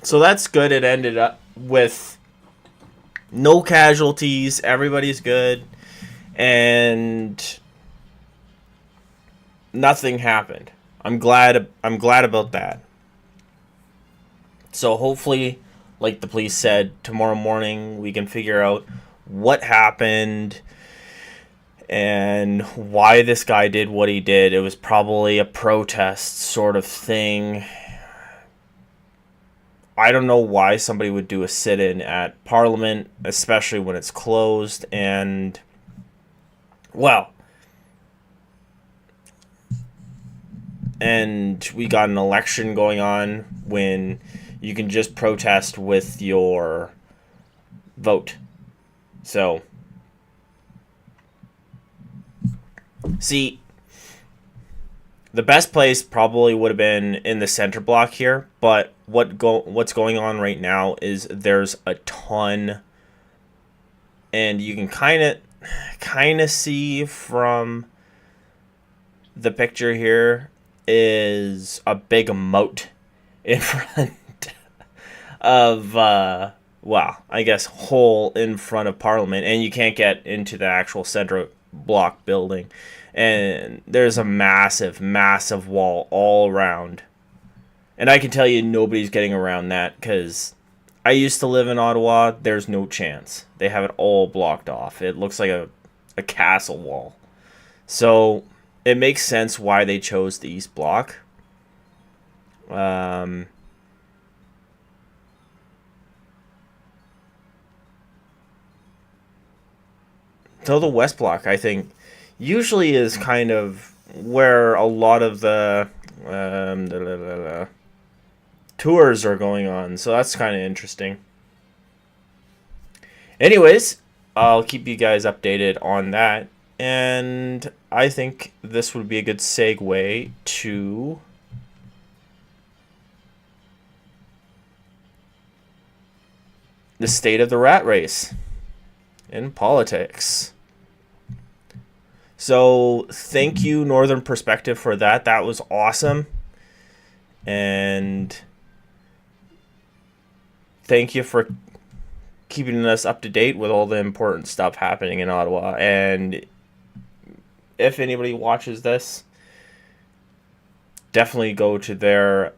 So that's good. It ended up with no casualties. Everybody's good. And nothing happened. I'm glad about that. So hopefully, like the police said, tomorrow morning we can figure out what happened and why this guy did what he did. It was probably a protest sort of thing. I don't know why somebody would do a sit-in at Parliament, especially when it's closed, and, well, and we got an election going on when you can just protest with your vote. So, see, the best place probably would have been in the center block here, but what's going on right now is there's a ton, and you can kind of see from the picture here is a big moat in front of well, I guess hole in front of Parliament, and you can't get into the actual center block building, and there's a massive, massive wall all around. And I can tell you nobody's getting around that because I used to live in Ottawa. There's no chance. They have it all blocked off. It looks like a castle wall. So it makes sense why they chose the East Block. So the West Block, I think, usually is kind of where a lot of the tours are going on. So that's kind of interesting. Anyways, I'll keep you guys updated on that. And I think this would be a good segue to the state of the rat race in politics. So thank you, Northern Perspective, for that. That was awesome. And thank you for keeping us up to date with all the important stuff happening in Ottawa. And if anybody watches this, definitely go to their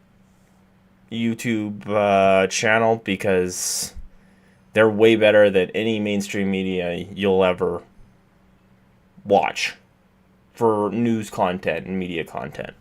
YouTube channel, because they're way better than any mainstream media you'll ever watch for news content and media content.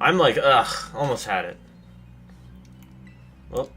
I'm like, ugh, almost had it. Well.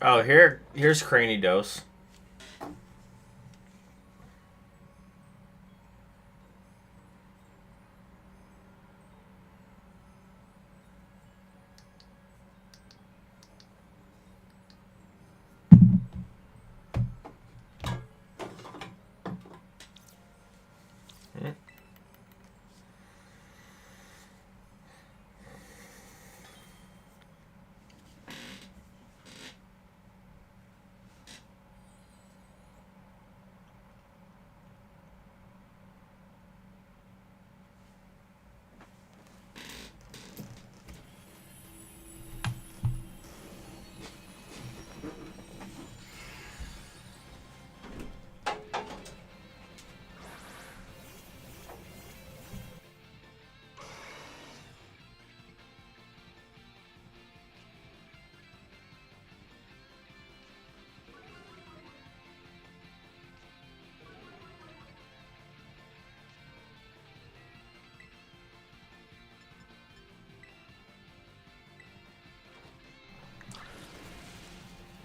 Oh, here's Cranny Dose.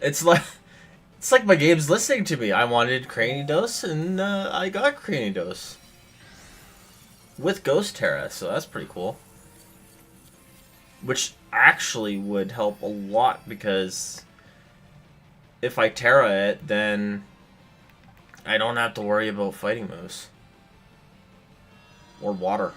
It's like my game's listening to me. I wanted Cranny Dose, and I got Cranny Dose with Ghost Terra, so that's pretty cool. Which actually would help a lot, because if I Terra it, then I don't have to worry about fighting moves or water.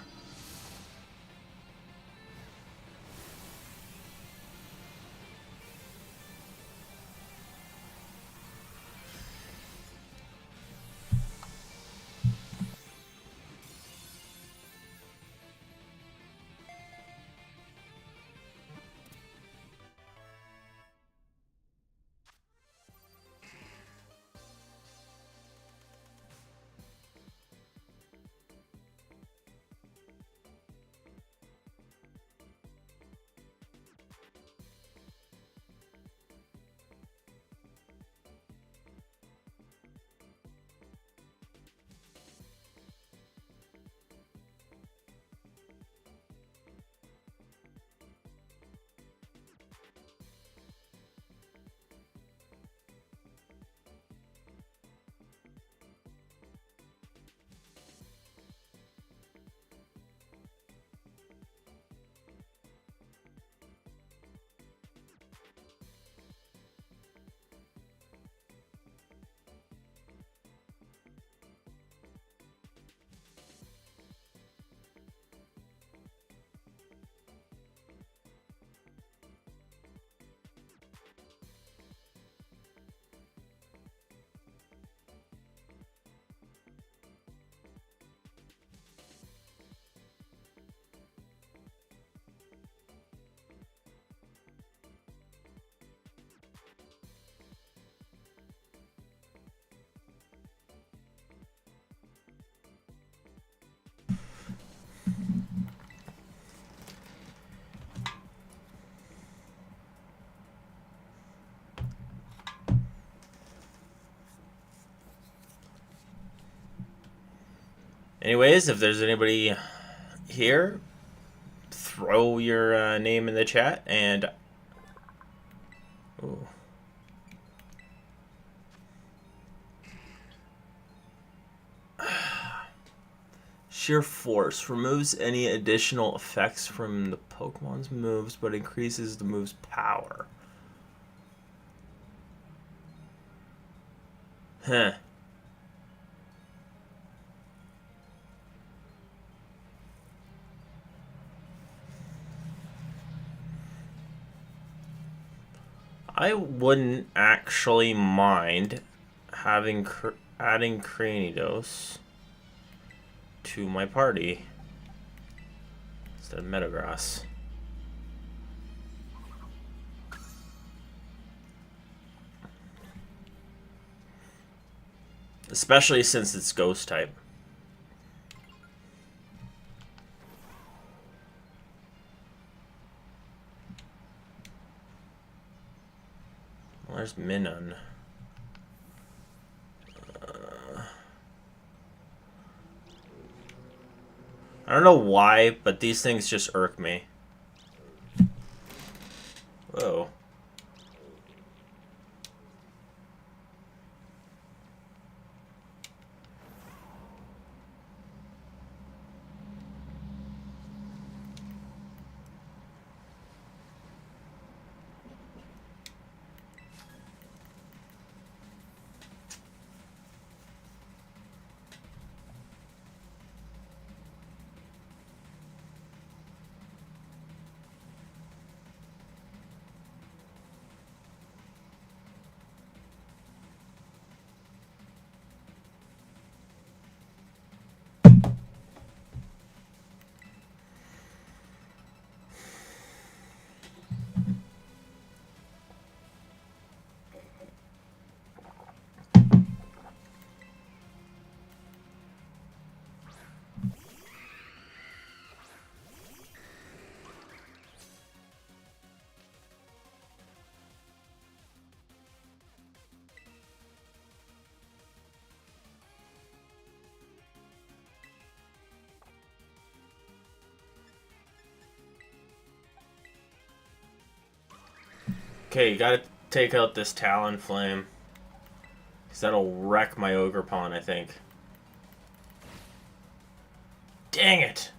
Anyways, if there's anybody here, throw your name in the chat, and ooh. Sheer Force removes any additional effects from the Pokemon's moves, but increases the move's power. Huh. I wouldn't actually mind having adding Cranidos to my party instead of Metagross. Especially since it's Ghost type. Where's Minun? I don't know why, but these things just irk me. Whoa. Okay, you gotta take out this Talonflame. Because that'll wreck my Ogerpon, I think. Dang it!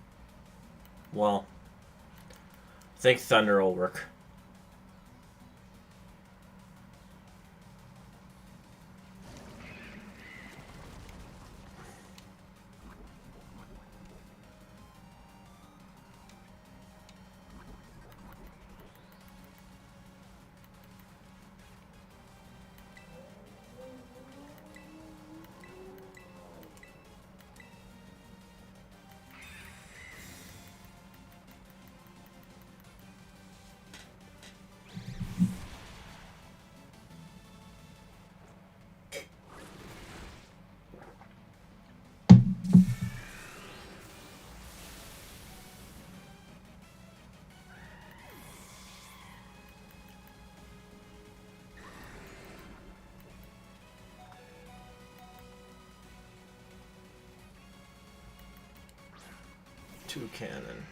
Well, I think Thunder will work. Two cannon.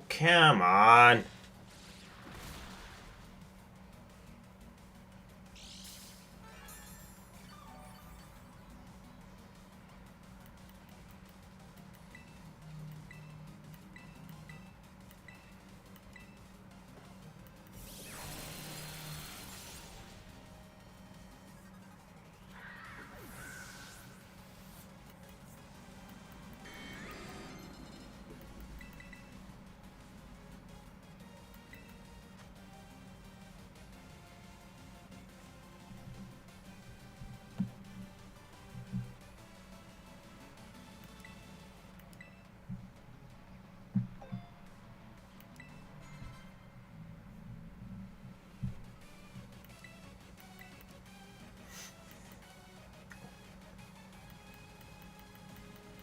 come on.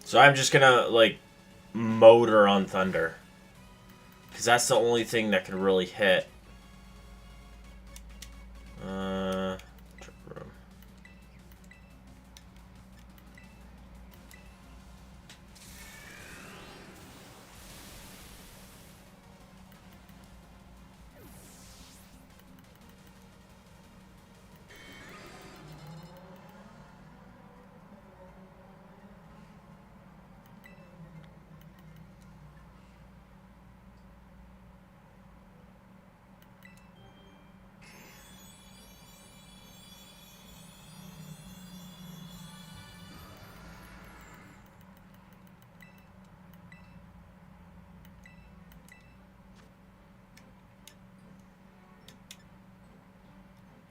So I'm just gonna, like, motor on Thunder. Because that's the only thing that can really hit. Trick room.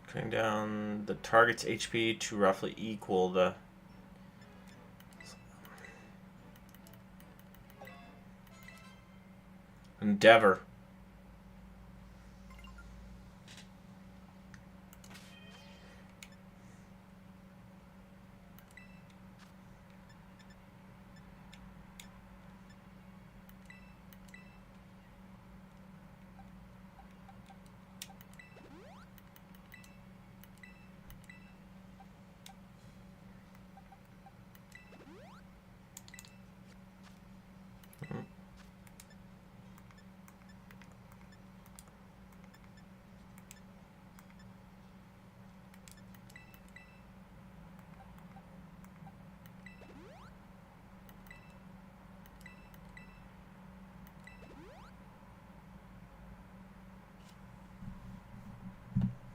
Cutting down the target's HP to roughly equal the... Endeavor.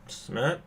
Just a minute.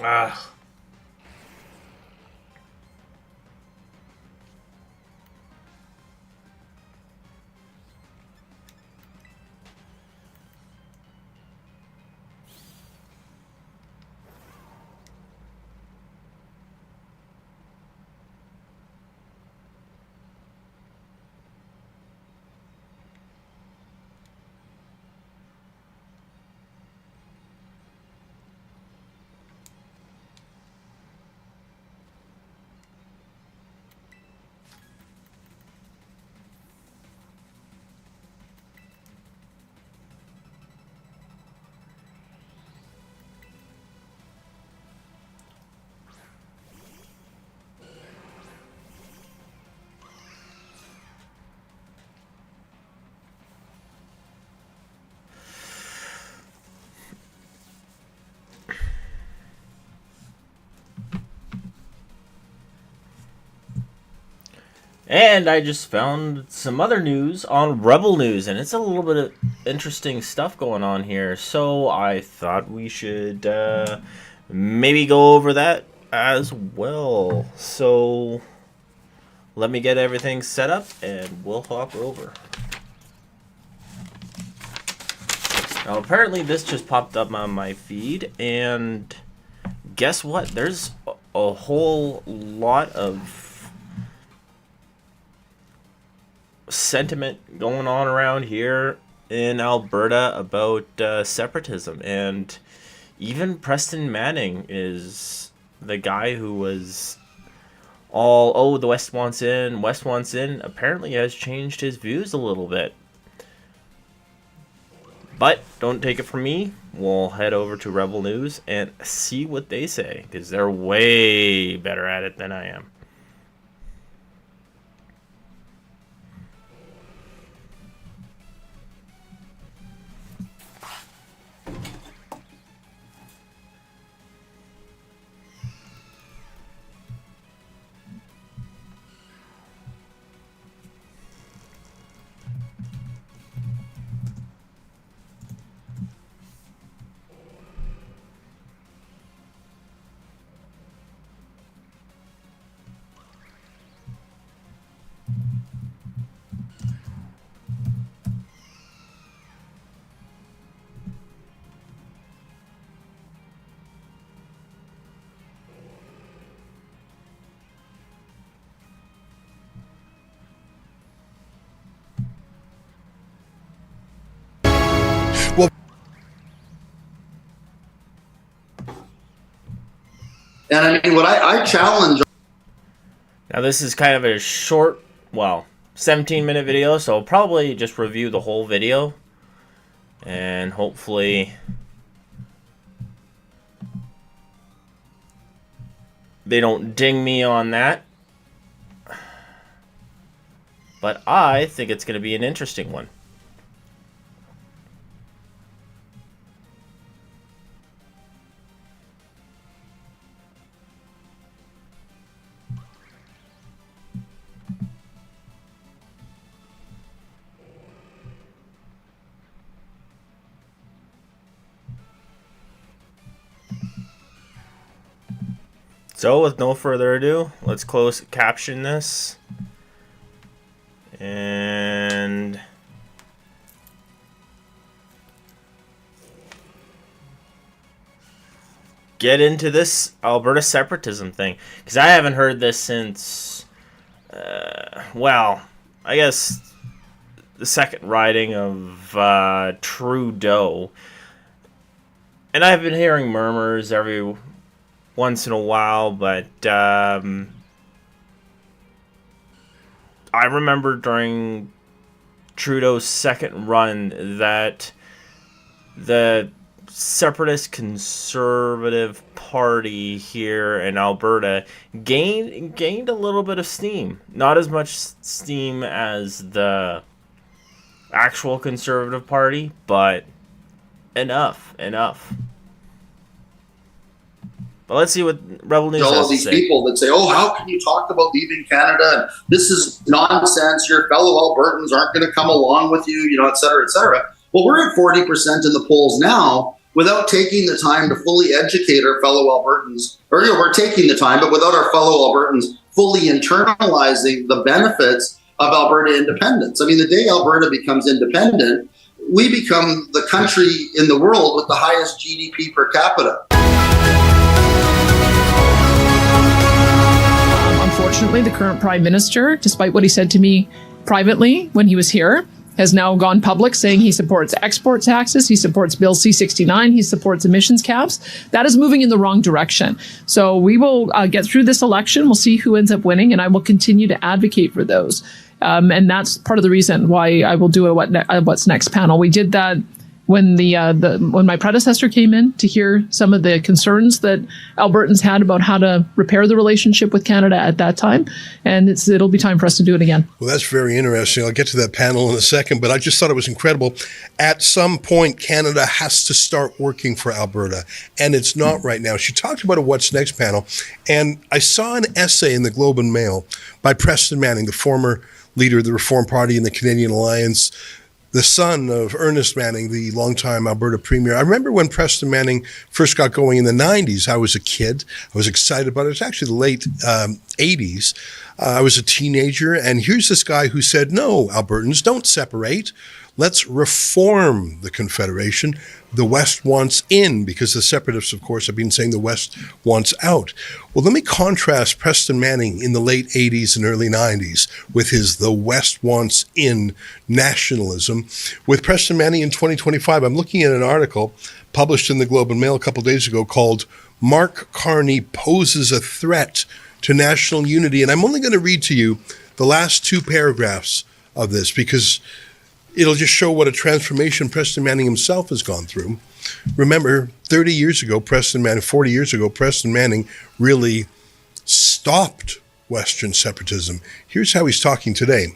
Ah. And I just found some other news on Rebel News, and it's a little bit of interesting stuff going on here. So I thought we should maybe go over that as well. So let me get everything set up, and we'll hop over. Now, apparently this just popped up on my feed, and guess what? There's a whole lot of sentiment going on around here in Alberta about separatism, and even Preston Manning is the guy who was all, oh, the West wants in, apparently has changed his views a little bit. But don't take it from me. We'll head over to Rebel News and see what they say, because they're way better at it than I am. And I mean, what I challenge. Now, this is kind of a short, well, 17-minute video, so I'll probably just review the whole video. And hopefully they don't ding me on that. But I think it's going to be an interesting one. So, with no further ado, let's close caption this. And get into this Alberta separatism thing. Because I haven't heard this since, well, I guess the second riding of Trudeau. And I've been hearing murmurs every once in a while, but I remember during Trudeau's second run that the separatist conservative party here in Alberta gained a little bit of steam. Not as much steam as the actual conservative party, but enough. But let's see what Rebel News has to say. All of these people that say, oh, how can you talk about leaving Canada? And this is nonsense. Your fellow Albertans aren't going to come along with you, you know, et cetera, et cetera. Well, we're at 40% in the polls now without taking the time to fully educate our fellow Albertans, or we're taking the time, but without our fellow Albertans fully internalizing the benefits of Alberta independence. I mean, the day Alberta becomes independent, we become the country in the world with the highest GDP per capita. Unfortunately, the current Prime Minister, despite what he said to me privately when he was here, has now gone public saying he supports export taxes, he supports Bill C-69, he supports emissions caps. That is moving in the wrong direction. So we will get through this election. We'll see who ends up winning, and I will continue to advocate for those. And that's part of the reason why I will do a What's Next panel. We did that when when my predecessor came in to hear some of the concerns that Albertans had about how to repair the relationship with Canada at that time. And it'll be time for us to do it again. Well, that's very interesting. I'll get to that panel in a second, but I just thought it was incredible. At some point, Canada has to start working for Alberta, and it's not right now. She talked about a What's Next panel, and I saw an essay in the Globe and Mail by Preston Manning, the former leader of the Reform Party and the Canadian Alliance, the son of Ernest Manning, the longtime Alberta Premier. I remember when Preston Manning first got going in the 90s. I was a kid. I was excited about it. It was actually the late 80s. I was a teenager. And here's this guy who said, no, Albertans, don't separate. Let's reform the Confederation. The West wants in, because the separatists, of course, have been saying the West wants out. Well, let me contrast Preston Manning in the late 80s and early 90s with his the West wants in nationalism with Preston Manning in 2025. I'm looking at an article published in the Globe and Mail a couple of days ago called Mark Carney Poses a Threat to National Unity. And I'm only going to read to you the last two paragraphs of this because it'll just show what a transformation Preston Manning himself has gone through. Remember, 40 years ago, Preston Manning really stopped Western separatism. Here's how he's talking today.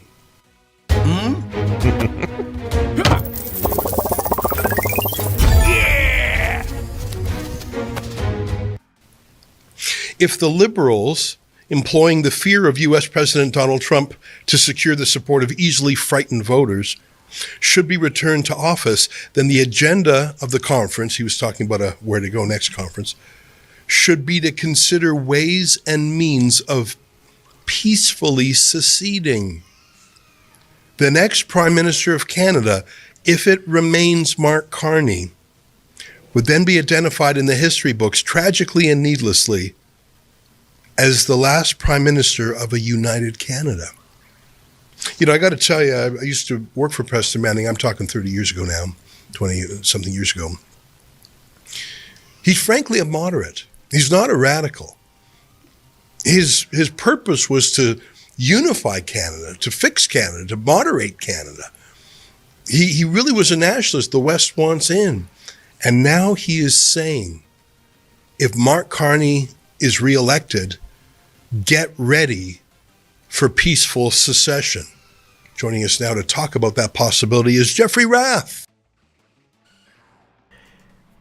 Yeah! If the Liberals, employing the fear of U.S. President Donald Trump to secure the support of easily frightened voters, should be returned to office, then the agenda of the conference, he was talking about a where to go next conference, should be to consider ways and means of peacefully seceding. The next Prime Minister of Canada, if it remains Mark Carney, would then be identified in the history books, tragically and needlessly, as the last Prime Minister of a united Canada. You know, I got to tell you, I used to work for Preston Manning. I'm talking 30 years ago now, 20-something years ago. He's frankly a moderate. He's not a radical. His purpose was to unify Canada, to fix Canada, to moderate Canada. He really was a nationalist. The West wants in. And now he is saying, if Mark Carney is reelected, get ready for peaceful secession. Joining us now to talk about that possibility is Jeffrey Rath.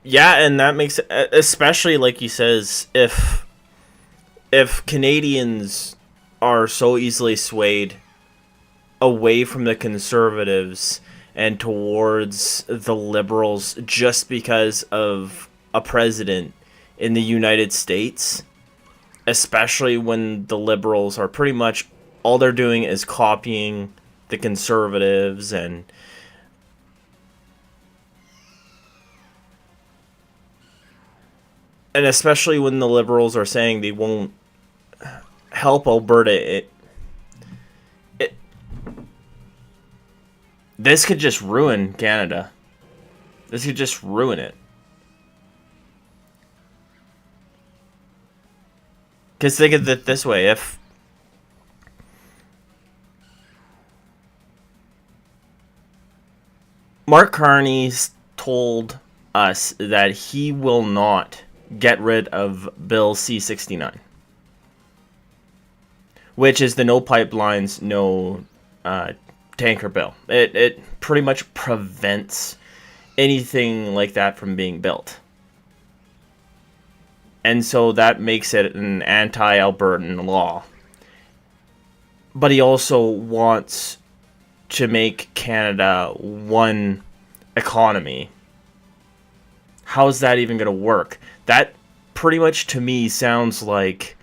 Yeah, and that makes it, especially like he says, if Canadians are so easily swayed away from the Conservatives and towards the Liberals just because of a president in the United States, especially when the Liberals are pretty much all they're doing is copying the Conservatives and especially when the Liberals are saying they won't help Alberta, this could just ruin Canada. This could just ruin it. Because think of it this way, if Mark Carney's told us that he will not get rid of Bill C-69, which is the no pipelines, no tanker bill. It pretty much prevents anything like that from being built. And so that makes it an anti-Albertan law. But he also wants to make Canada one economy. how is that even going to work? That pretty much to me sounds like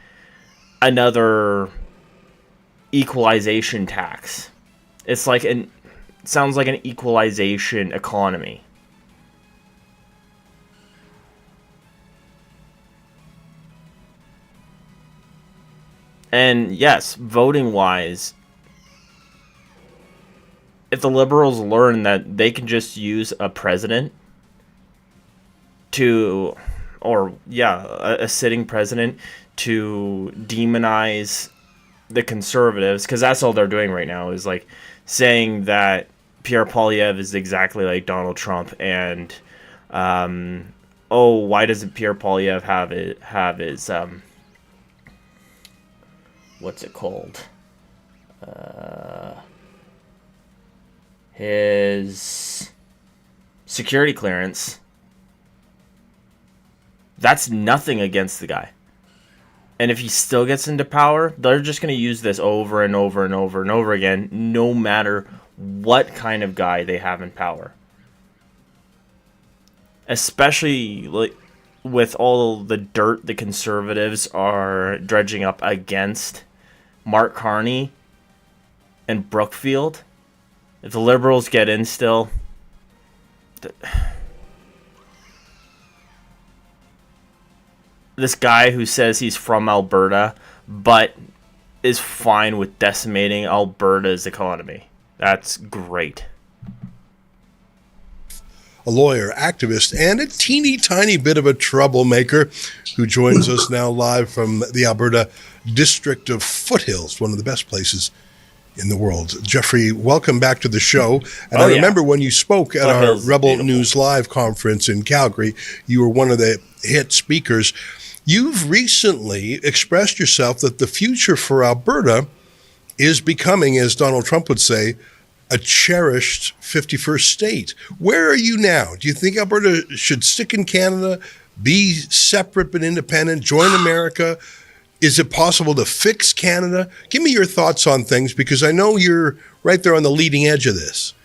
another equalization tax. It's like sounds like an equalization economy. And yes, voting wise, if the Liberals learn that they can just use a president to, or yeah, a sitting president to demonize the Conservatives, because that's all they're doing right now, is like saying that Pierre Poilievre is exactly like Donald Trump, and why doesn't Pierre Poilievre have his what's it called? His security clearance. That's nothing against the guy. And if he still gets into power, they're just going to use this over and over and over and over again, no matter what kind of guy they have in power. Especially like with all the dirt the Conservatives are dredging up against Mark Carney and Brookfield. If the Liberals get in still, this guy who says he's from Alberta but is fine with decimating Alberta's economy. That's great. A lawyer, activist, and a teeny tiny bit of a troublemaker who joins us now live from the Alberta District of Foothills, one of the best places in the world. Jeffrey, welcome back to the show. And I remember when you spoke at our Rebel News Live conference in Calgary, you were one of the hit speakers. You've recently expressed yourself that the future for Alberta is becoming, as Donald Trump would say, a cherished 51st state. Where are you now? Do you think Alberta should stick in Canada, be separate but independent, join America? Is it possible to fix Canada? Give me your thoughts on things, because I know you're right there on the leading edge of this.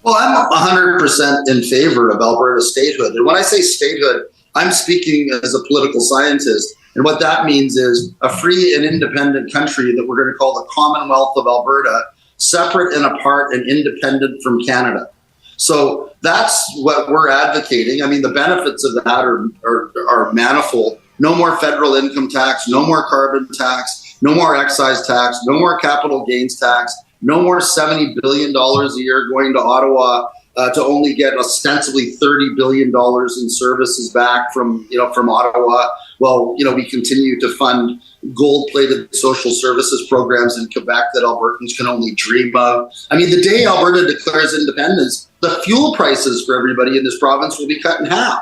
Well, I'm 100% in favor of Alberta statehood. And when I say statehood, I'm speaking as a political scientist. And what that means is a free and independent country that we're going to call the Commonwealth of Alberta, separate and apart and independent from Canada. So that's what we're advocating. I mean, the benefits of that are manifold. No more federal income tax, no more carbon tax, no more excise tax, no more capital gains tax, no more $70 billion a year going to Ottawa to only get ostensibly $30 billion in services back from Ottawa. Well, we continue to fund gold-plated social services programs in Quebec that Albertans can only dream of. I mean, the day Alberta declares independence, the fuel prices for everybody in this province will be cut in half.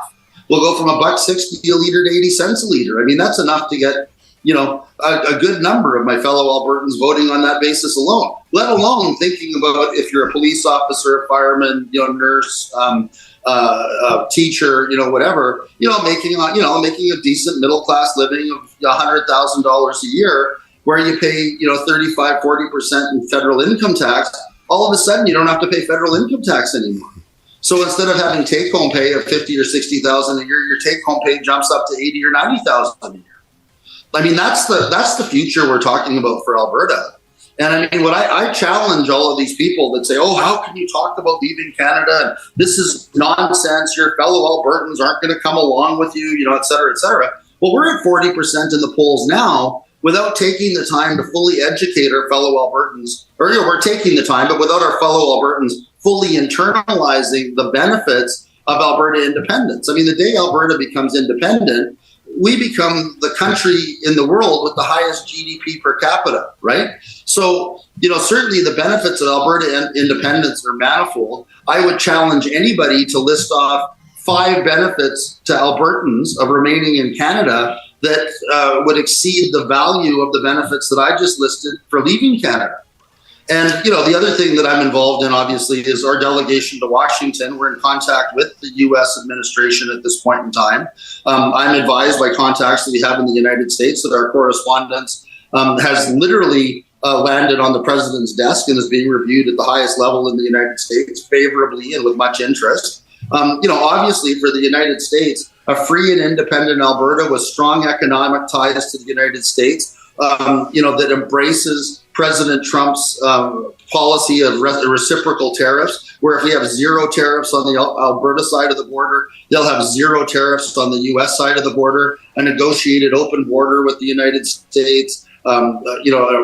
We'll go from $1.60 a liter to 80 cents a liter. I mean, that's enough to get, a good number of my fellow Albertans voting on that basis alone, let alone thinking about if you're a police officer, fireman, nurse, teacher, whatever, making a decent middle-class living of $100,000 a year, where you pay, 35-40% in federal income tax. All of a sudden, you don't have to pay federal income tax anymore. So instead of having take-home pay of $50,000 or $60,000 a year, your take-home pay jumps up to $80,000 or $90,000 a year. I mean, that's the future we're talking about for Alberta. And I mean, I challenge all of these people that say, oh, how can you talk about leaving Canada? And this is nonsense. Your fellow Albertans aren't going to come along with you, et cetera, et cetera. Well, we're at 40% in the polls now without taking the time to fully educate our fellow Albertans. Or we're taking the time, but without our fellow Albertans fully internalizing the benefits of Alberta independence. I mean, the day Alberta becomes independent, we become the country in the world with the highest GDP per capita, right? So, certainly the benefits of Alberta independence are manifold. I would challenge anybody to list off 5 benefits to Albertans of remaining in Canada that would exceed the value of the benefits that I just listed for leaving Canada. And, the other thing that I'm involved in, obviously, is our delegation to Washington. We're in contact with the U.S. administration at this point in time. I'm advised by contacts that we have in the United States that our correspondence has literally landed on the president's desk and is being reviewed at the highest level in the United States favorably and with much interest. Obviously for the United States, a free and independent Alberta with strong economic ties to the United States, that embraces President Trump's policy of reciprocal tariffs, where if we have zero tariffs on the Alberta side of the border, they'll have zero tariffs on the U.S. side of the border, a negotiated open border with the United States, a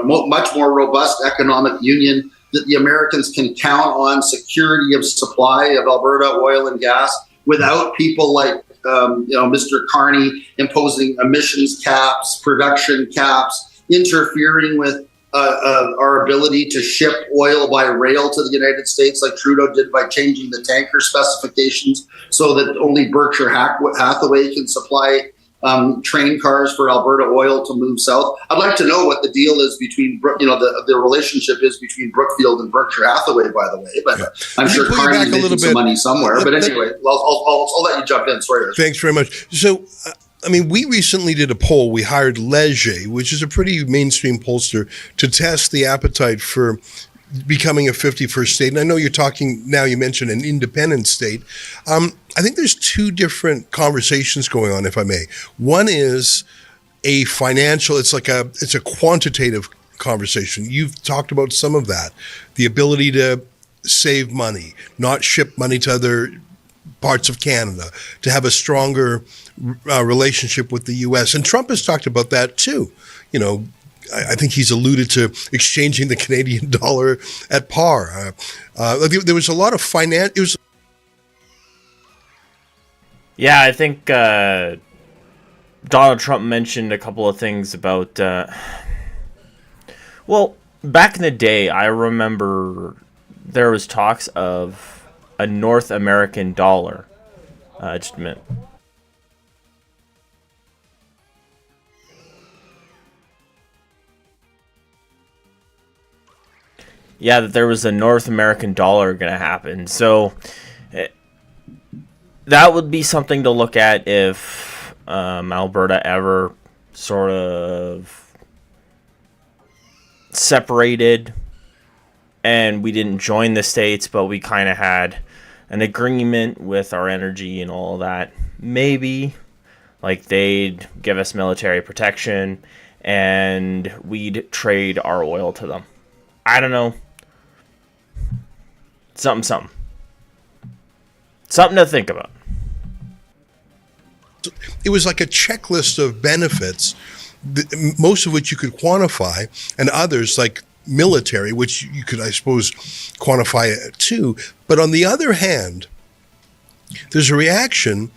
much more robust economic union that the Americans can count on security of supply of Alberta oil and gas without people like Mr. Carney imposing emissions caps, production caps, interfering with our ability to ship oil by rail to the United States like Trudeau did by changing the tanker specifications so that only Berkshire Hathaway can supply train cars for Alberta oil to move south. I'd like to know what the deal is between, the relationship is between Brookfield and Berkshire Hathaway, by the way. But I'm sure Carney's making some money somewhere. But anyway, I'll let you jump in. Sorry. Thanks very much. So, we recently did a poll. We hired Leger, which is a pretty mainstream pollster, to test the appetite for becoming a 51st state. And I know you're talking now, you mentioned an independent state. I think there's two different conversations going on, if I may. One is a financial, it's a quantitative conversation. You've talked about some of that, the ability to save money, not ship money to other parts of Canada, to have a stronger relationship with the U.S. And Trump has talked about that too. I think he's alluded to exchanging the Canadian dollar at par. There was a lot of finance. Yeah, I think Donald Trump mentioned a couple of things about. Back in the day, I remember there was talks of a North American dollar. Just a minute. Yeah, that there was a North American dollar going to happen. So that would be something to look at if Alberta ever sort of separated and we didn't join the States, but we kind of had an agreement with our energy and all of that. Maybe like they'd give us military protection and we'd trade our oil to them. I don't know. Something to think about. It was like a checklist of benefits, most of which you could quantify, and others like military, which you could, I suppose, quantify it too. But on the other hand, there's a reaction,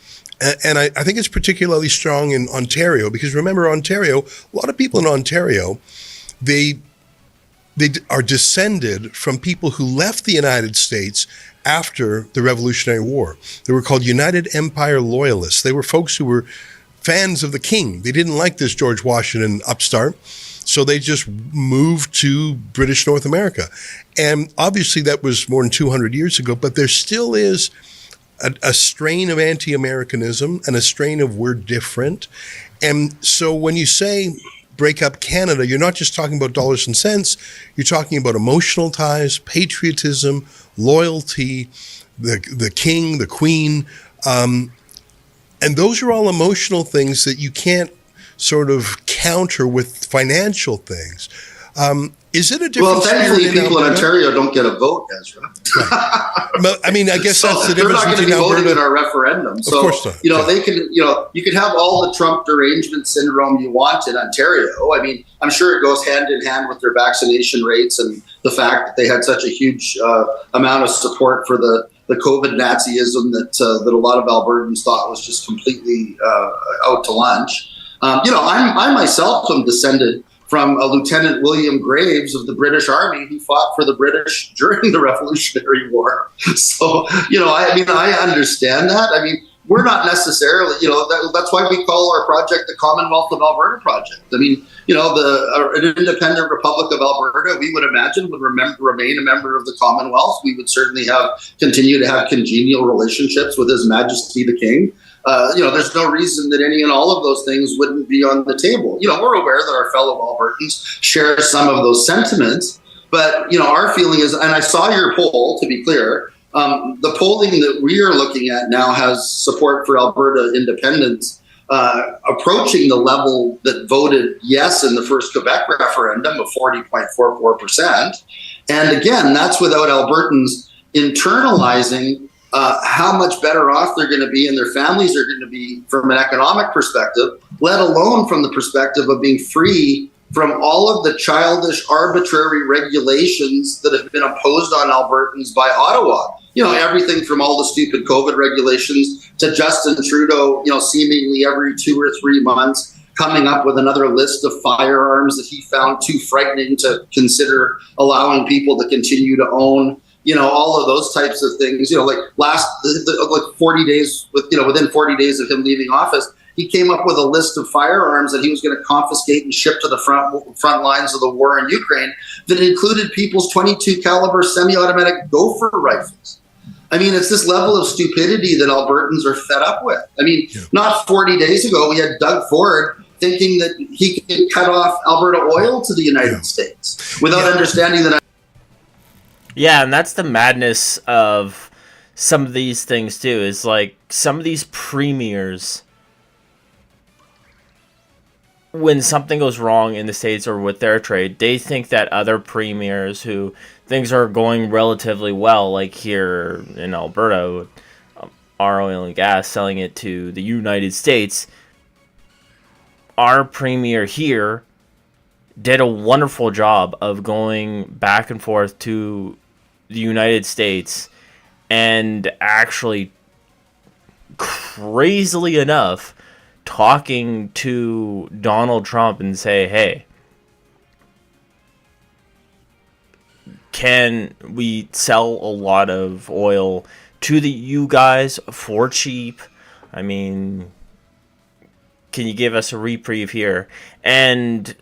and I think it's particularly strong in Ontario, because remember, Ontario, a lot of people in Ontario, they are descended from people who left the United States after the Revolutionary War. They were called United Empire Loyalists. They were folks who were fans of the king. They didn't like this George Washington upstart, so they just moved to British North America. And obviously that was more than 200 years ago, but there still is a strain of anti-Americanism and a strain of we're different. And so when you say break up Canada, you're not just talking about dollars and cents, you're talking about emotional ties, patriotism, loyalty, the king, the queen, and those are all emotional things that you can't sort of counter with financial things. Is it a different? Well, thankfully, people in Ontario don't get a vote, Ezra. Right. I mean, I guess that's the difference. They're not going to be voting in our referendum. So, of course not. They can, you can have all the Trump derangement syndrome you want in Ontario. I mean, I'm sure it goes hand in hand with their vaccination rates and the fact that they had such a huge amount of support for the COVID Nazism that a lot of Albertans thought was just completely out to lunch. I myself am descended from a Lieutenant William Graves of the British Army who fought for the British during the Revolutionary War. So, I understand that. I mean, we're not necessarily, that's why we call our project the Commonwealth of Alberta Project. I mean, an independent Republic of Alberta, we would imagine, would remain a member of the Commonwealth. We would certainly continue to have congenial relationships with His Majesty the King. There's no reason that any and all of those things wouldn't be on the table. We're aware that our fellow Albertans share some of those sentiments, but, our feeling is, and I saw your poll, to be clear, The polling that we are looking at now has support for Alberta independence approaching the level that voted yes in the first Quebec referendum of 40.44%. And again, that's without Albertans internalizing how much better off they're going to be and their families are going to be from an economic perspective, let alone from the perspective of being free from all of the childish, arbitrary regulations that have been imposed on Albertans by Ottawa. You know, everything from all the stupid COVID regulations to Justin Trudeau, you know, seemingly every 2 or 3 months coming up with another list of firearms that he found too frightening to consider allowing people to continue to own. You know, all of those types of things. You know, like like 40 days within 40 days of him leaving office, he came up with a list of firearms that he was going to confiscate and ship to the front lines of the war in Ukraine that included people's 22 caliber semi-automatic gopher rifles. I mean, it's this level of stupidity that Albertans are fed up with. I mean, not 40 days ago, we had Doug Ford thinking that he could cut off Alberta oil to the United States without understanding that. Yeah, and that's the madness of some of these things too, is like some of these premiers, when something goes wrong in the States or with their trade, they think that other premiers who things are going relatively well, like here in Alberta, our oil and gas, selling it to the United States, our premier here did a wonderful job of going back and forth to the United States and actually, crazily enough, talking to Donald Trump and say, hey, can we sell a lot of oil to you guys for cheap? I mean, can you give us a reprieve here? And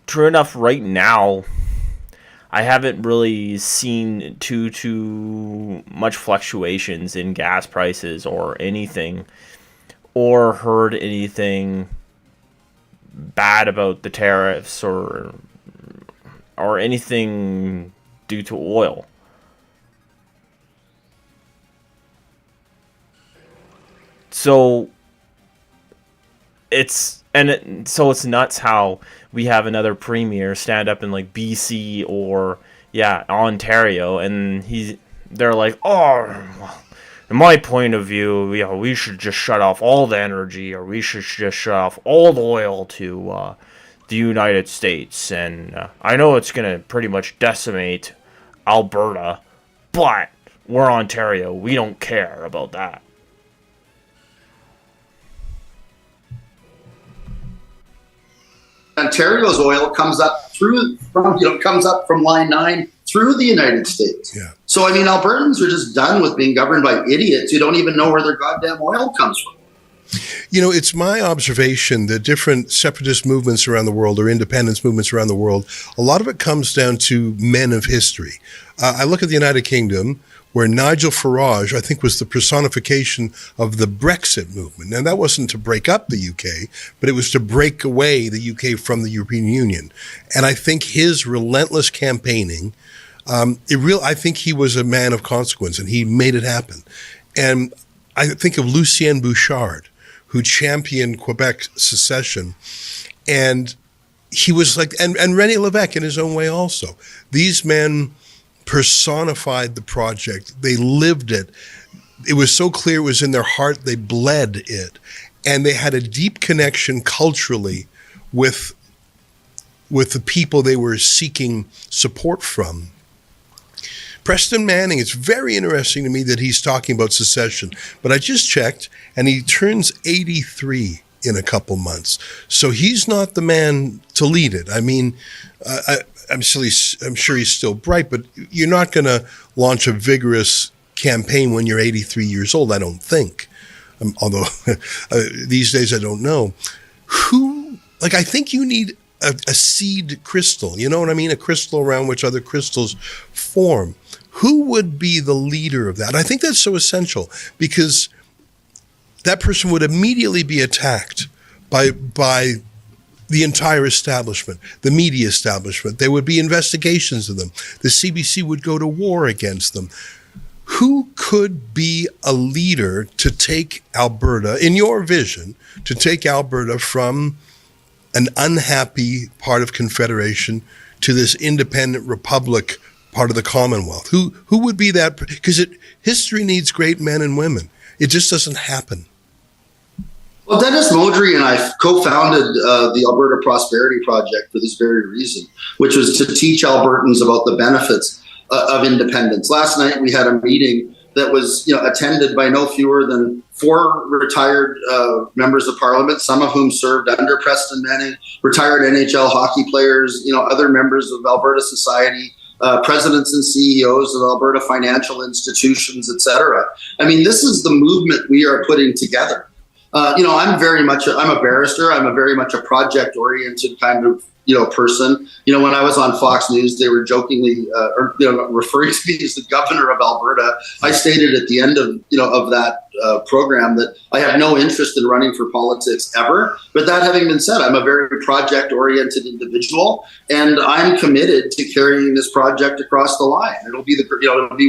true enough, right now, I haven't really seen too much fluctuations in gas prices or anything, or heard anything bad about the tariffs or anything due to oil. So it's nuts how we have another premier stand up in like BC or Ontario, and they're like, oh, in my point of view, we should just shut off all the energy, or we should just shut off all the oil to the United States. And I know it's going to pretty much decimate Alberta, but we're Ontario. We don't care about that. Ontario's oil comes up from Line 9 through the United States. Yeah. So, I mean, Albertans are just done with being governed by idiots who don't even know where their goddamn oil comes from. You know, it's my observation that different separatist movements around the world or independence movements around the world, a lot of it comes down to men of history. I look at the United Kingdom, where Nigel Farage, I think, was the personification of the Brexit movement. Now, that wasn't to break up the UK, but it was to break away the UK from the European Union. And I think his relentless campaigning, I think he was a man of consequence, and he made it happen. And I think of Lucien Bouchard, who championed Quebec secession, and he was like, and René Lévesque in his own way also. These men personified the project. They lived it. It was so clear it was in their heart. They bled it. And they had a deep connection culturally with the people they were seeking support from. Preston Manning, it's very interesting to me that he's talking about secession, but I just checked and he turns 83 in a couple months. So he's not the man to lead it. I mean, I'm sure he's still bright, but you're not going to launch a vigorous campaign when you're 83 years old, I don't think. Although these days I don't know. I think you need a seed crystal, you know what I mean? A crystal around which other crystals form. Who would be the leader of that? I think that's so essential because that person would immediately be attacked by the entire establishment, the media establishment. There would be investigations of them. The CBC would go to war against them. Who could be a leader to take Alberta, in your vision, to take Alberta from an unhappy part of Confederation to this independent republic part of the Commonwealth? Who would be that? Because history needs great men and women. It just doesn't happen. Well, Dennis Modry and I co-founded the Alberta Prosperity Project for this very reason, which was to teach Albertans about the benefits of independence. Last night we had a meeting that was attended by no fewer than 4 retired members of Parliament, some of whom served under Preston Manning, retired NHL hockey players, other members of Alberta society, presidents and CEOs of Alberta financial institutions, etc. I mean, this is the movement we are putting together. I'm a barrister. I'm a very much a project-oriented kind of person. When I was on Fox News, they were jokingly referring to me as the governor of Alberta. I stated at the end of that program that I have no interest in running for politics ever. But that having been said, I'm a very project-oriented individual, and I'm committed to carrying this project across the line. It'll be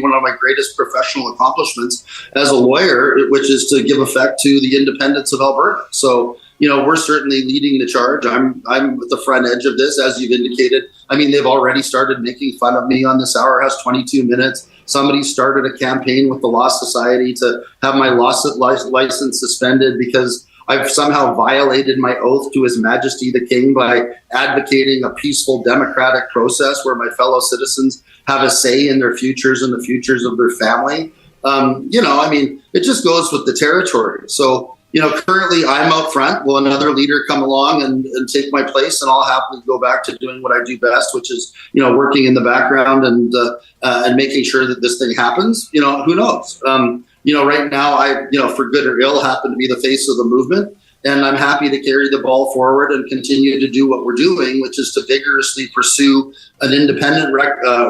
one of my greatest professional accomplishments as a lawyer, which is to give effect to the independence of Alberta. So, we're certainly leading the charge. I'm at the front edge of this, as you've indicated. I mean, they've already started making fun of me on This Hour Has 22 Minutes. Somebody started a campaign with the Law Society to have my law license suspended because I've somehow violated my oath to His Majesty the King by advocating a peaceful democratic process where my fellow citizens have a say in their futures and the futures of their family. It just goes with the territory. So, currently I'm out front. Will another leader come along and take my place? And I'll happily go back to doing what I do best, which is, working in the background and making sure that this thing happens. Who knows? Right now I, for good or ill, happen to be the face of the movement. And I'm happy to carry the ball forward and continue to do what we're doing, which is to vigorously pursue an independence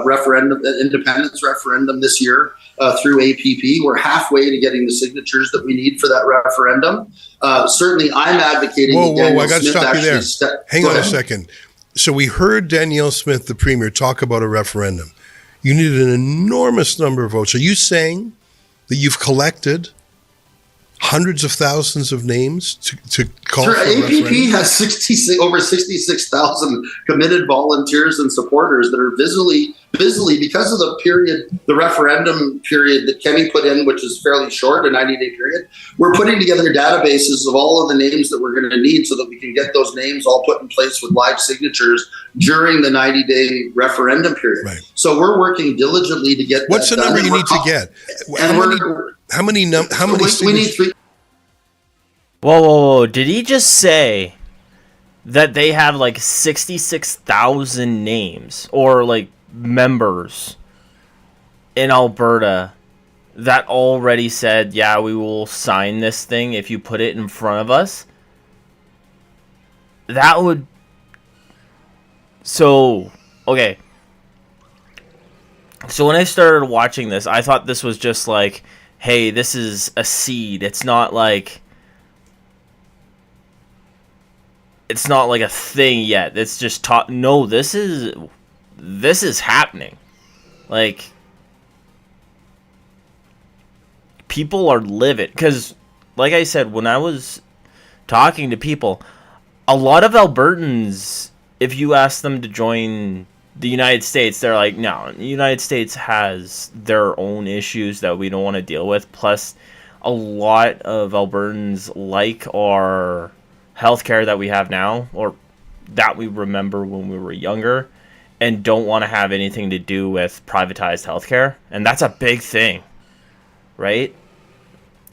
referendum this year through APP. We're halfway to getting the signatures that we need for that referendum. Certainly, I'm advocating. Whoa! I got to stop you there. Hang on a second. So we heard Danielle Smith, the Premier, talk about a referendum. You needed an enormous number of votes. Are you saying that you've collected hundreds of thousands of names to call for APP has over 66,000 committed volunteers and supporters that are busily, because of the referendum period that Kenny put in, which is fairly short, a 90-day period. We're putting together databases of all of the names that we're going to need so that we can get those names all put in place with live signatures during the 90-day referendum period. Right. So we're working diligently to get. What's the number you need to get? How many? We need 3. Whoa. Did he just say that they have like 66,000 names or like members in Alberta that already said, yeah, we will sign this thing if you put it in front of us? That would... So, okay. So when I started watching this, I thought this was just like, hey, this is a seed. It's not like a thing yet. It's just no, this is happening. Like, people are livid. Because, like I said, when I was talking to people, a lot of Albertans, if you ask them to join the United States, they're like, no, the United States has their own issues that we don't want to deal with. Plus, a lot of Albertans like our healthcare that we have now, or that we remember when we were younger, and don't want to have anything to do with privatized healthcare. And that's a big thing, right?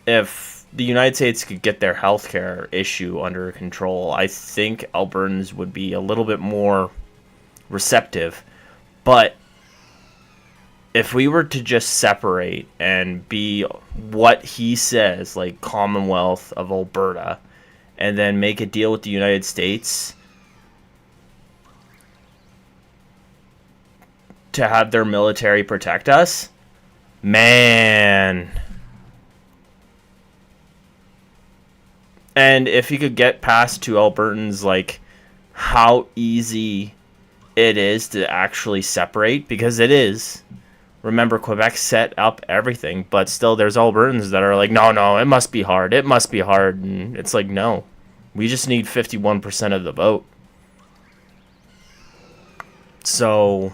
If the United States could get their healthcare issue under control, I think Albertans would be a little bit more receptive. But if we were to just separate and be what he says, like Commonwealth of Alberta, and then make a deal with the United States to have their military protect us, man. And if you could get past to Albertans like how easy it is to actually separate, because it is. Remember, Quebec set up everything, but still there's Albertans that are like, no, it must be hard. It must be hard. And it's like, no, we just need 51% of the vote. So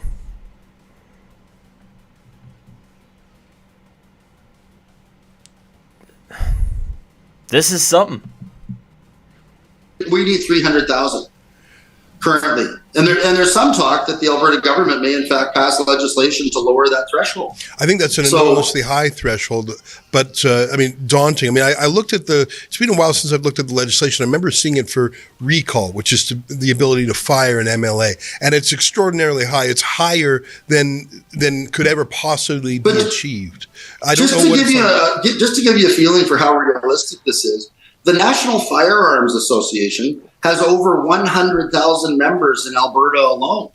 this is something. We need 300,000 currently. And there's some talk that the Alberta government may in fact pass legislation to lower that threshold. I think that's an enormously high threshold, but I mean, daunting. I mean, I looked at it's been a while since I've looked at the legislation. I remember seeing it for recall, which is the ability to fire an MLA. And it's extraordinarily high. It's higher than could ever possibly be achieved. I don't know just to give you a feeling for how realistic this is, the National Firearms Association has over 100,000 members in Alberta alone,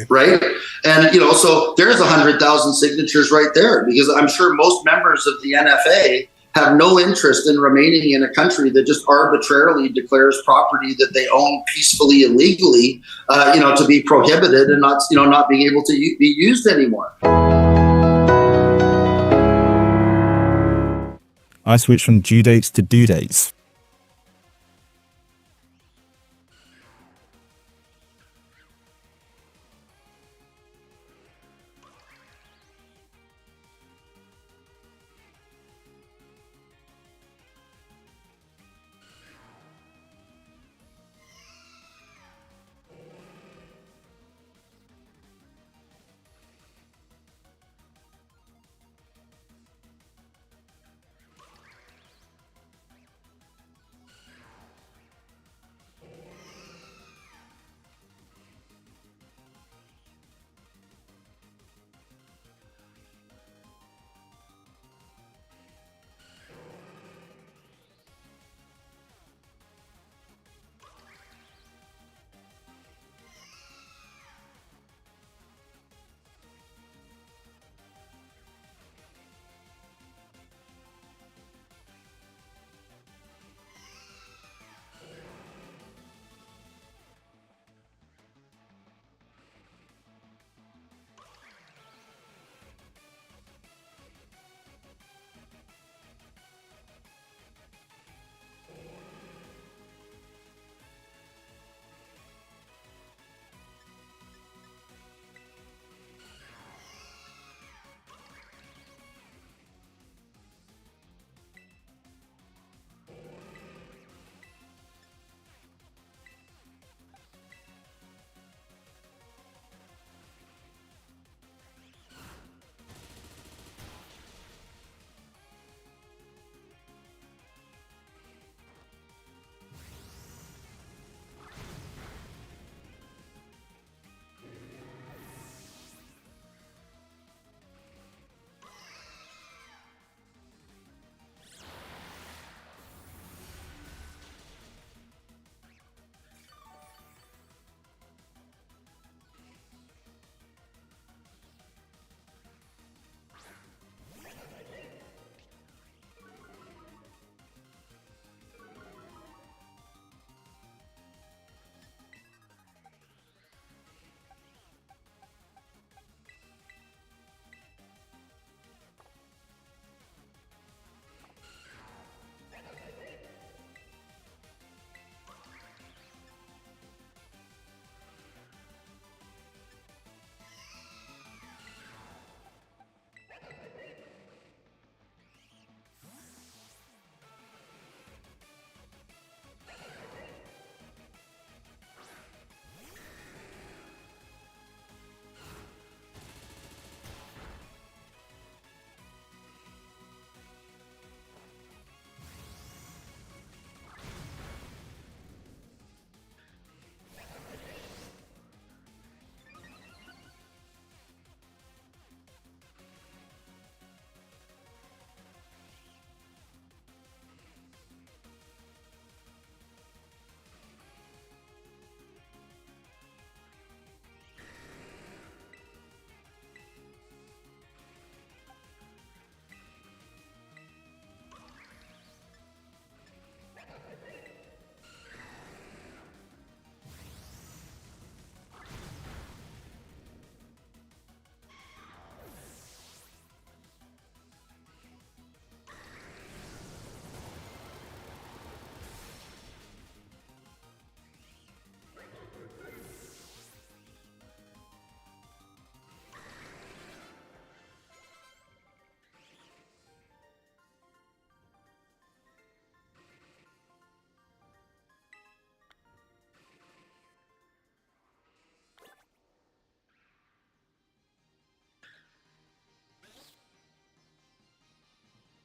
right? And, so there's 100,000 signatures right there, because I'm sure most members of the NFA have no interest in remaining in a country that just arbitrarily declares property that they own peacefully and legally, to be prohibited and not being able to be used anymore. I switched from due dates to due dates.